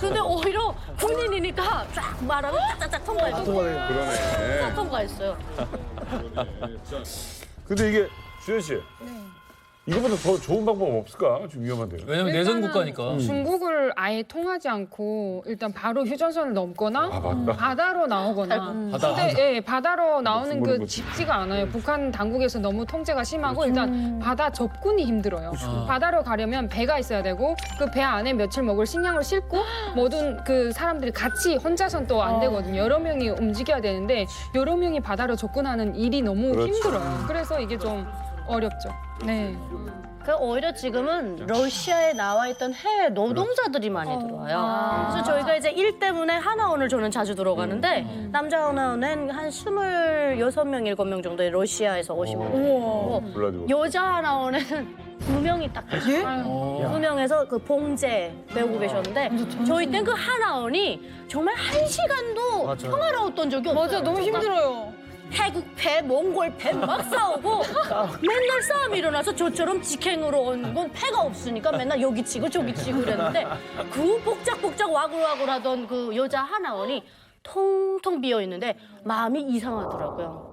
근데 오히려 군인이니까 쫙 말하면 쫙쫙 통과해서
그러네.
다 통과했어요.
근데 이게 주현 씨. 이거보다 더 좋은 방법 없을까? 좀 위험한데요.
왜냐면 내전 국가니까.
중국을 아예 통하지 않고 일단 바로 휴전선을 넘거나 바다로 나오거나. 근데 바다로 나오는 그 쉽지가 않아요. 북한 당국에서 너무 통제가 심하고 일단 바다 접근이 힘들어요. 바다로 가려면 배가 있어야 되고 그 배 안에 며칠 먹을 식량을 싣고 모든 그 사람들이 같이 혼자선 또 안 되거든요. 여러 명이 움직여야 되는데 여러 명이 바다로 접근하는 일이 너무 힘들어요. 그래서 이게 좀 어렵죠. 네.
그 오히려 지금은 러시아에 나와 있던 해외 노동자들이 많이 들어와요. 그래서 저희가 이제 일 때문에 하나원을 저는 자주 들어가는데 남자 하나원은 한 26명, 7명 정도의 러시아에서 오신 분들이 있고 여자 하나원에는 9명이 딱 계세요. 9명에서 그 봉제 배우고 계셨는데 저희 땐 그 하나원이 정말 1시간도 평화로웠던 적이 없어요.
맞아, 너무 힘들어요.
태국패, 몽골패 막 싸우고 맨날 싸움이 일어나서 저처럼 직행으로 온 건 패가 없으니까 맨날 여기 치고 저기 치고 그랬는데 그 복작복작 와글와글 하던 그 여자 하나원이 통통 비어 있는데 마음이 이상하더라고요.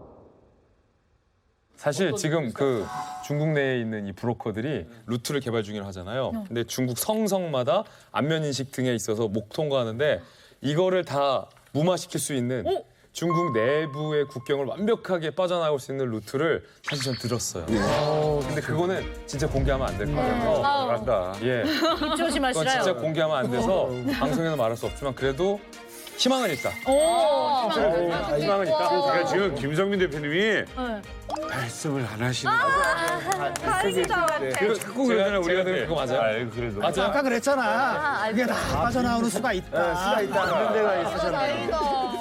사실 지금 그 중국 내에 있는 이 브로커들이 루트를 개발 중이라 하잖아요. 근데 중국 성마다 안면 인식 등에 있어서 못 통과하는데 이거를 다 무마시킬 수 있는 중국 내부의 국경을 완벽하게 빠져나올 수 있는 루트를 사실 전 들었어요. 근데 그거는 진짜 공개하면 안 될 거예요.
잘한다.
예.
입 조심하시라요.
그건 진짜 공개하면 안 돼서 방송에는 말할 수 없지만 그래도 희망은 있다.
희망은 있다. 제가 지금 김성민 대표님이 말씀을 안 하시는
거예요.
자꾸 그러잖아요. 우리가
그거 맞아요?
그래도.
맞아요?
아까 그랬잖아. 이게 다 빠져나오는 수가 있다.
수가 있다. 그런 데가 있으셨네.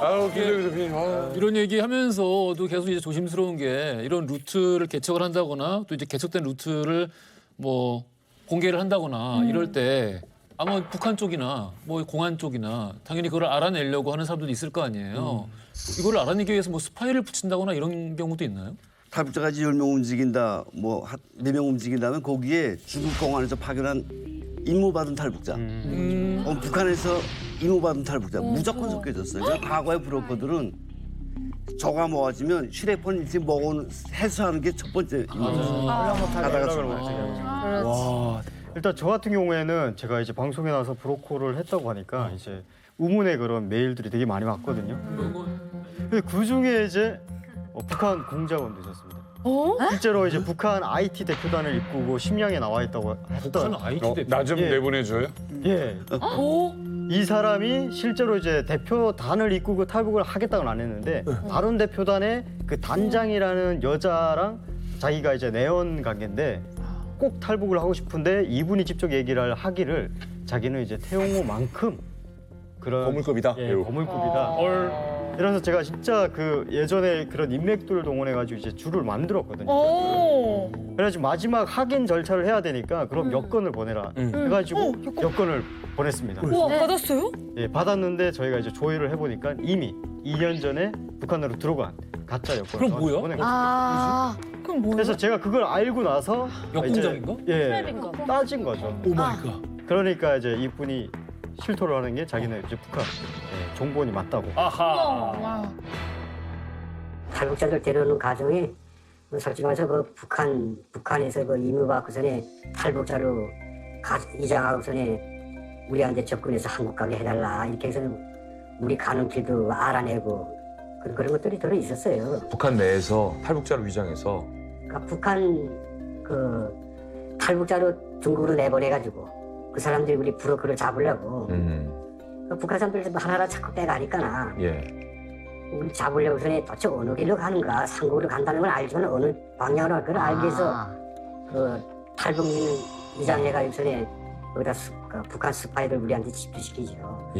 아우, 김성민 대표님.
이런 얘기하면서도 계속 이제 조심스러운 게 이런 루트를 개척을 한다거나 또 이제 개척된 루트를 뭐 공개를 한다거나 이럴 때 아마 북한 쪽이나 뭐 공안 쪽이나 당연히 그걸 알아내려고 하는 사람들도 있을 거 아니에요. 이걸 알아내기 위해서 뭐 스파이를 붙인다거나 이런 경우도 있나요?
탈북자가 10명 움직인다, 뭐 4명 움직인다면 거기에 중국 공안에서 파견한 임무받은 탈북자, 북한에서 임무받은 탈북자 무조건 섞여졌어요. 그래서 과거의 브로커들은 저가 모아지면 휴대폰 일찍 해소하는 게 첫 번째
와, 일단 저 같은 경우에는 제가 이제 방송에 나와서 브로커를 했다고 하니까 이제 의문의 그런 메일들이 되게 많이 왔거든요. 근데 그 중에 이제 북한 공작원도 있었습니다. 실제로 이제 북한 IT 대표단을 이끌고 심양에 나와 있다고 했던.
북한 IT 대표.
나 좀 내보내줘요?
예. 이 사람이 실제로 이제 대표단을 이끌고 탈북을 하겠다고는 안 했는데 다른 대표단의 그 단장이라는 여자랑 자기가 이제 내연 관계인데 꼭 탈북을 하고 싶은데 이분이 직접 얘기를 하기를 자기는 이제 태용호만큼 그런
거물급이다.
예, 거물급이다. 이러면서 제가 진짜 그 예전에 그런 인맥들을 동원해가지고 이제 줄을 만들었거든요. 그래가지고 마지막 확인 절차를 해야 되니까 그럼 여권을 보내라 해가지고 여권을 보냈습니다.
우와, 받았어요?
예, 받았는데 저희가 이제 조회를 해보니까 이미 2년 전에 북한으로 들어간 가짜 여권을
그럼 뭐야?
보내거든요.
그럼 뭐야?
그래서 제가 그걸 알고 나서
역공작인가?
예, 따진 거죠.
오 마이 갓.
그러니까 이제 이분이 실토를 하는 게 자기는 이제 북한 정보원이 맞다고.
아하.
탈북자들 데려오는 과정에 솔직히 말해서 그 북한에서 그 임무받고 전에 탈북자로 이장하고 전에 우리한테 접근해서 한국 가게 해달라 이렇게 해서 우리 가는 길도 알아내고 그런 것들이 들어 있었어요.
북한 내에서 탈북자로 위장해서
그러니까 북한 그 탈북자로 중국으로 내보내가지고 그 사람들이 우리 브로커를 잡으려고 그 북한 사람들 하나하나 자꾸 빼가니까나 우리 잡으려고 전에 도대체 어느 길로 가는가 상국으로 간다는 걸 알지만 어느 방향으로 갈 걸 알기 위해서 그 탈북민 이장해가지고 전에 거기다 그 북한 스파이들 우리한테 집중시키죠.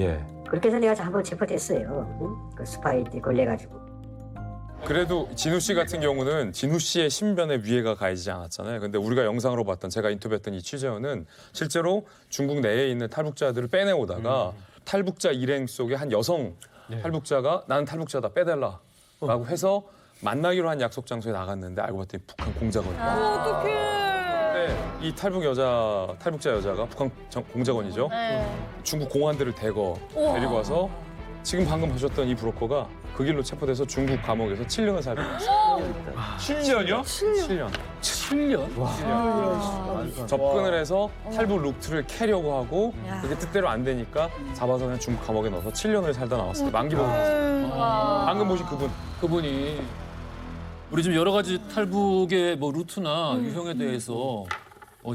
그렇게 해서 내가 한번 체포됐어요. 그 스파이들이 걸려가지고.
그래도 진우 씨 같은 경우는 진우 씨의 신변에 위해가 가해지지 않았잖아요. 근데 우리가 영상으로 봤던 제가 인터뷰했던 이 취재원은 실제로 중국 내에 있는 탈북자들을 빼내오다가 탈북자 일행 속에 한 여성 탈북자가 나는 탈북자다 빼달라라고 해서 만나기로 한 약속 장소에 나갔는데 알고 봤더니 북한 공작원이에요.
어떡해.
이 탈북자 여자가 북한 공작원이죠. 중국 공안들을 대거 데리고 와서 지금 방금 보셨던 이 브로커가 그 길로 체포돼서 중국 감옥에서 7년을 살고 있어요.
7년이요?
7년.
7년?
와. 접근을 해서 탈북 루트를 캐려고 하고 그게 뜻대로 안 되니까 잡아서 그냥 중국 감옥에 넣어서 7년을 살다 나왔어요. 만기 먹었어요. 방금 보신
그분이 우리 지금 여러 가지 탈북의 뭐 루트나 유형에 대해서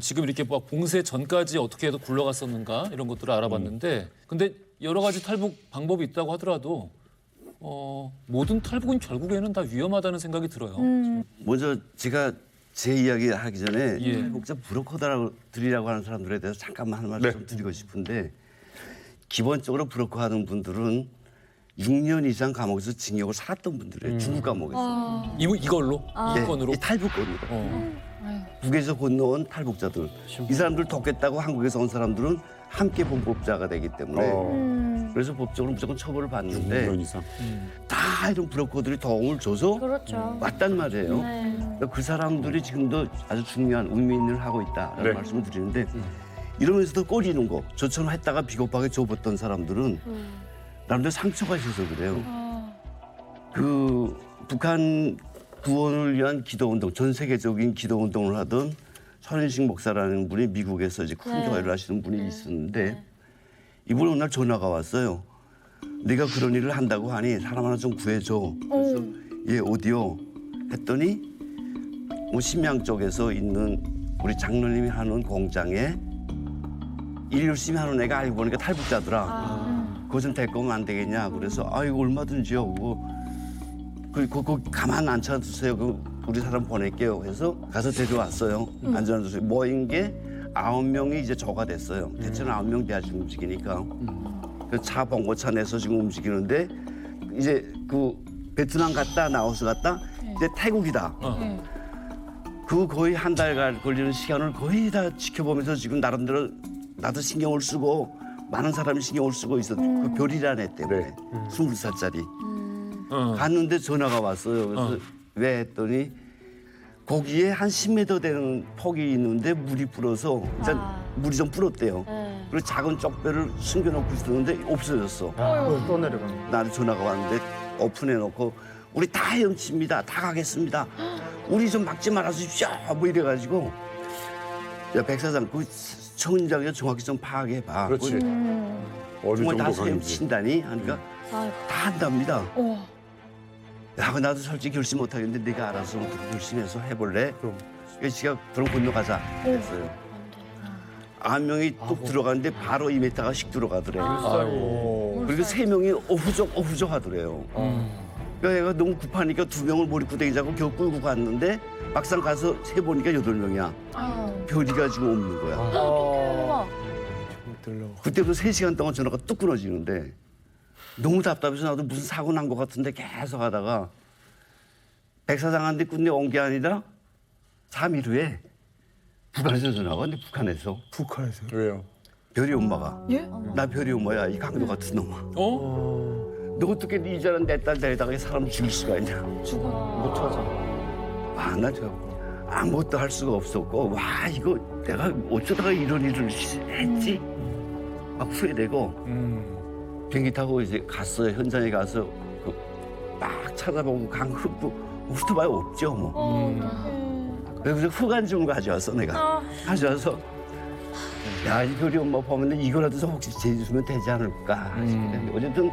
지금 이렇게 막 봉쇄 전까지 어떻게 해서 굴러갔었는가 이런 것들을 알아봤는데 근데 여러 가지 탈북 방법이 있다고 하더라도 모든 탈북은 결국에는 다 위험하다는 생각이 들어요.
먼저 제가 제 이야기 하기 전에 탈북자 브로커들이라고 하는 사람들에 대해서 잠깐만 한 말씀 좀 드리고 싶은데 기본적으로 브로커 하는 분들은 6년 이상 감옥에서 징역을 살았던 분들이에요. 중국 감옥에서.
이걸로? 이 건으로?
이 탈북건으로. 북에서 건너온 탈북자들. 이 사람들 돕겠다고 한국에서 온 사람들은 함께 범법자가 되기 때문에 그래서 법적으로 무조건 처벌을 받는데 다 이런 브로커들이 도움을 줘서 왔단 말이에요. 그러니까 그 사람들이 지금도 아주 중요한 의미 있는 일을 하고 있다라는 말씀을 드리는데 이러면서도 꼬리는 거 저처럼 했다가 비겁하게 줘봤던 사람들은 나름대로 상처가 있어서 그래요. 그 북한 구원을 위한 기도운동, 전 세계적인 기도운동을 하던 설현식 목사라는 분이 미국에서 이제 큰 교회를 하시는 분이 있었는데 이분이 어느 날 전화가 왔어요. 네가 그런 일을 한다고 하니 사람 하나 좀 구해줘. 그래서 예 어디요? 했더니 뭐 심양 쪽에서 있는 우리 장로님이 하는 공장에 일 열심히 하는 애가 알고 보니까 탈북자더라. 그거 좀 데리고 오면 안 되겠냐. 그래서 아이고 얼마든지요. 그거 가만 앉혀두세요. 우리 사람 보낼게요. 해서 가서 데려왔어요. 앉아두세요. 모인 게 9명이 이제 저가 됐어요. 대체는 9명 돼야지 움직이니까. 그 차 봉고차 내서 지금 움직이는데 이제 그 베트남 갔다 라오스 갔다 이제 태국이다. 그 거의 한 달 걸리는 시간을 거의 다 지켜보면서 지금 나름대로 나도 신경을 쓰고 많은 사람이 신경을 쓰고 있었. 그 별이라는 애 때문에 20살짜리 갔는데 전화가 왔어요. 그래서 왜 했더니 거기에 한 10m 되는 폭이 있는데 물이 불어서 일단 물이 좀 불었대요. 그리고 작은 쪽배를 숨겨놓고 있었는데 없어졌어.
또 내려가.
나한테 전화가 왔는데 오픈해놓고 우리 다 헤엄칩니다. 다 가겠습니다. 우리 좀 막지 말아주십시오. 뭐 이래가지고 야 백사장 그 청장이 정확히 좀 파악해봐.
그렇지. 어느
정말 다
정도 가는지.
헤엄친다니 하니까 다 한답니다. 야, 나도 솔직히 결심 못하겠는데 네가 알아서 결심해서 해볼래? 그럼 지가 그럼 건너가자 했어요. 9명이 뚝 들어가는데 바로 2m가씩 들어가더래요. 그리고 3명이 어후적 하더래요. 그러니까 얘가 너무 급하니까 2명을 머리구덩이 잡고 겨우 끌고 갔는데 막상 가서 세보니까 8명이야. 별이가 지금 없는 거야. 그때부터 3시간 동안 전화가 뚝 끊어지는데 너무 답답해서 나도 무슨 사고 난 것 같은데 계속 하다가 백사장한테 끝내 온 게 아니라 3일 후에 북한에서 전화가 왔는데 북한에서.
북한에서?
왜요?
별이 엄마가.
예?
나 별이 엄마야 이 강도 같은 놈아. 너 어떻게 네 이자는 내 딸 데려다가 사람을 죽일 수가 있냐.
못 찾아.
아, 나 저 아무것도 할 수가 없었고 와 이거 내가 어쩌다가 이런 일을 했지? 막 후회되고 비행기 타고 이제 갔어요. 현장에 가서 막 찾아보고 강 흙도 오토바이 없죠 뭐. 그래서 후간 좀 가져왔어 내가. 가져와서 야 이 별이 엄마 보면 이거라도 좀 혹시 재주면 되지 않을까 싶은데 어쨌든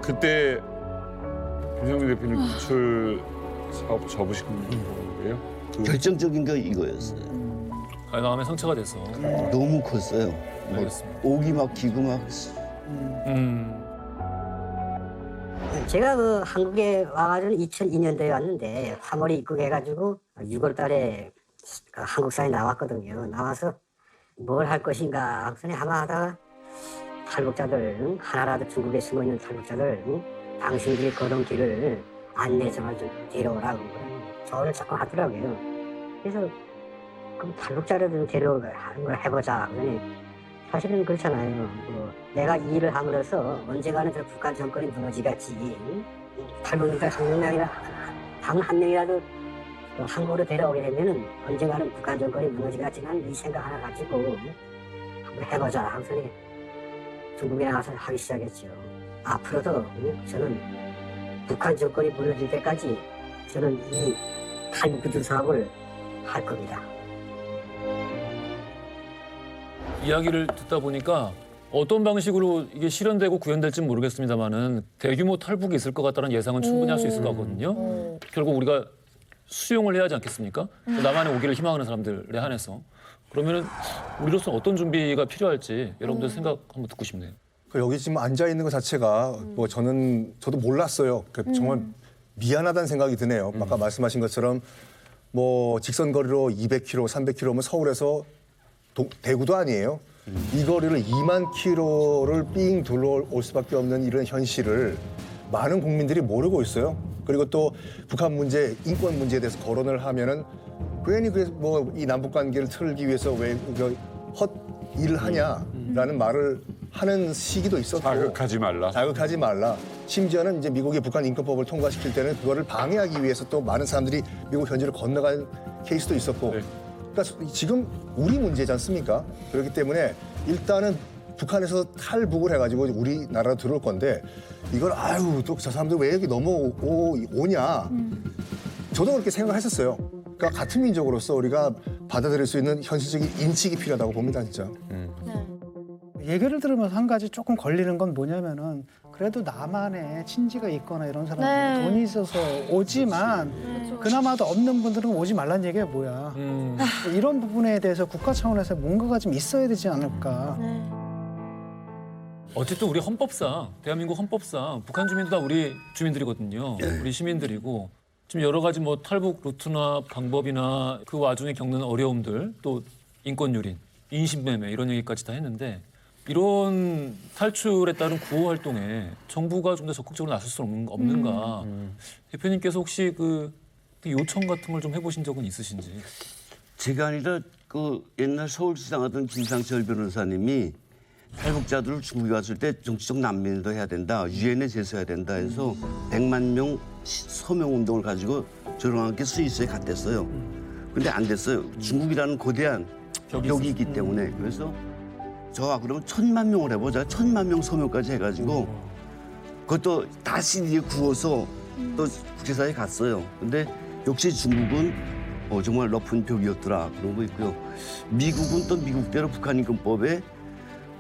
그때 김성민 대표님 구출 사업 접으신 거예요?
결정적인 거 이거였어요.
마음에 상처가 됐어.
너무 컸어요. 뭐 오기 막히고 막.
제가 그 한국에 와가지고 2002년도에 왔는데 3월에 입국해가지고 6월달에 그 한국사에 나왔거든요. 나와서 뭘 할 것인가 하고서는 아마 하다가 탈북자들 하나라도 중국에 숨어 있는 탈북자들 당신들이 걸은 길을 안내해서 좀 데려오라고 저를 자꾸 하더라고요. 그래서 그럼 탈북자를 좀 데려오는 걸 해보자. 그러니 사실은 그렇잖아요. 뭐 내가 이 일을 함으로써 언젠가는 저 북한 정권이 무너지겠지. 탈북자 단 한 명이라도 한국으로 데려오게 되면은 언젠가는 북한 정권이 무너지겠지만 이 생각 하나 가지고 한번 해보자. 하고서는 중국에 나가서 하기 시작했죠. 앞으로도 저는 북한 정권이 무너질 때까지 저는 이 탈북 구출 사업을 할 겁니다.
이야기를 듣다 보니까 어떤 방식으로 이게 실현되고 구현될지는 모르겠습니다만은 대규모 탈북이 있을 것 같다는 예상은 충분히 할 수 있을 것 같거든요. 결국 우리가 수용을 해야 하지 않겠습니까? 남한에 오기를 희망하는 사람들에 한해서. 그러면은 우리로서 어떤 준비가 필요할지 여러분들 생각 한번 듣고 싶네요.
여기 지금 앉아 있는 것 자체가 뭐 저도 몰랐어요. 정말 미안하다는 생각이 드네요. 아까 말씀하신 것처럼 뭐 직선거리로 200km, 300km면 서울에서 대구도 아니에요. 이 거리를 2만 킬로를 삥 둘러올 수밖에 없는 이런 현실을 많은 국민들이 모르고 있어요. 그리고 또 북한 문제, 인권 문제에 대해서 거론을 하면은 괜히 뭐 이 남북 관계를 틀기 위해서 왜 헛 일을 하냐라는 말을 하는 시기도 있었고.
자극하지 말라.
자극하지 말라. 심지어는 이제 미국이 북한 인권법을 통과시킬 때는 그거를 방해하기 위해서 또 많은 사람들이 미국 현지로 건너간 케이스도 있었고. 그러니까 지금 우리 문제지 않습니까? 그렇기 때문에 일단은 북한에서 탈북을 해가지고 우리나라로 들어올 건데 이걸 아유 또 저 사람들 왜 여기 넘어오냐. 저도 그렇게 생각했었어요. 그러니까 같은 민족으로서 우리가 받아들일 수 있는 현실적인 인식이 필요하다고 봅니다, 진짜.
얘기를 들으면서 한 가지 조금 걸리는 건 뭐냐면은 그래도 남한에 친지가 있거나 이런 사람들은 돈이 있어서 오지만 그나마도 없는 분들은 오지 말란 얘기가 뭐야. 이런 부분에 대해서 국가 차원에서 뭔가가 좀 있어야 되지 않을까.
어쨌든 우리 헌법상, 대한민국 헌법상 북한 주민도 다 우리 주민들이거든요. 우리 시민들이고 지금 여러 가지 뭐 탈북 루트나 방법이나 그 와중에 겪는 어려움들 또 인권 유린, 인신매매 이런 얘기까지 다 했는데 이런 탈출에 따른 구호 활동에 정부가 좀 더 적극적으로 나설 수 없는가. 대표님께서 혹시 그 요청 같은 걸 좀 해보신 적은 있으신지?
제가 아니라 그 옛날 서울시장 하던 김상철 변호사님이 탈북자들을 중국에 갔을 때 정치적 난민도 해야 된다, 유엔에 제소해야 된다 해서 100만 명 서명 운동을 가지고 저랑 함께 스위스에 갔댔어요. 근데 안 됐어요. 중국이라는 거대한 벽이 있기 때문에. 그래서 그러면 1000만 명을 해보자. 1000만 명 서명까지 해가지고 그것도 다시 이제 구워서 또 국제사회에 갔어요. 근데 역시 중국은 정말 높은 벽이었더라, 그런 거 있고요. 미국은 또 미국대로 북한인권법에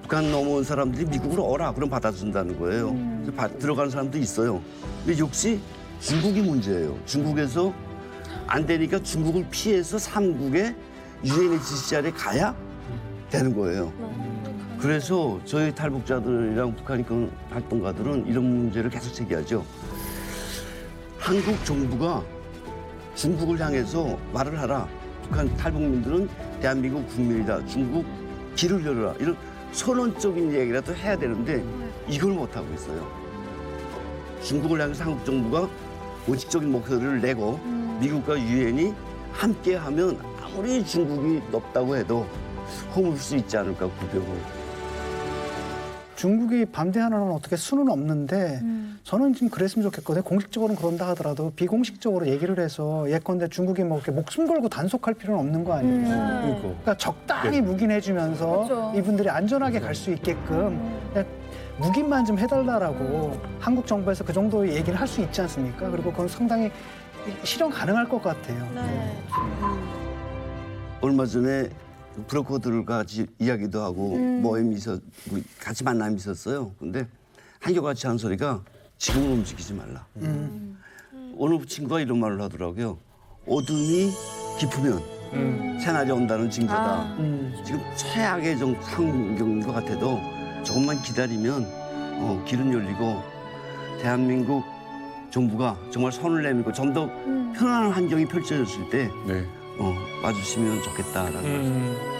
북한 넘어온 사람들이 미국으로 오라 그럼 받아준다는 거예요. 그래서 들어가는 사람도 있어요. 근데 역시 중국이 문제예요. 중국에서 안 되니까 중국을 피해서 3국의 UNHCR에 가야 되는 거예요. 그래서 저희 탈북자들이랑 북한인권 활동가들은 이런 문제를 계속 제기하죠. 한국 정부가 중국을 향해서 말을 하라. 북한 탈북민들은 대한민국 국민이다. 중국 길을 열어라. 이런 선언적인 얘기라도 해야 되는데 이걸 못하고 있어요. 중국을 향해서 한국 정부가 원칙적인 목표를 내고 미국과 유엔이 함께하면 아무리 중국이 높다고 해도 허물 수 있지 않을까, 구병을.
중국이 반대하는 어떻게 수는 없는데 저는 좀 그랬으면 좋겠거든요. 공식적으로는 그런다 하더라도 비공식적으로 얘기를 해서 예컨대 중국이 뭐 이렇게 목숨 걸고 단속할 필요는 없는 거 아니에요. 그러니까 적당히 묵인해주면서
그렇죠.
이분들이 안전하게 갈 수 있게끔 그냥 묵인만 좀 해달라고 한국 정부에서 그 정도 얘기를 할 수 있지 않습니까? 그리고 그건 상당히 실현 가능할 것 같아요.
얼마 전에 브로커들과 같이 이야기도 하고 모임이 같이 만남이 있었어요. 근데 한결같이 한 소리가 지금은 움직이지 말라. 어느 친구가 이런 말을 하더라고요. 어둠이 깊으면 새날이 온다는 징조다. 지금 최악의 상경인 것 같아도 조금만 기다리면 길은 열리고 대한민국 정부가 정말 손을 내밀고 좀 더 편안한 환경이 펼쳐졌을 때 와주시면 좋겠다라는 말씀.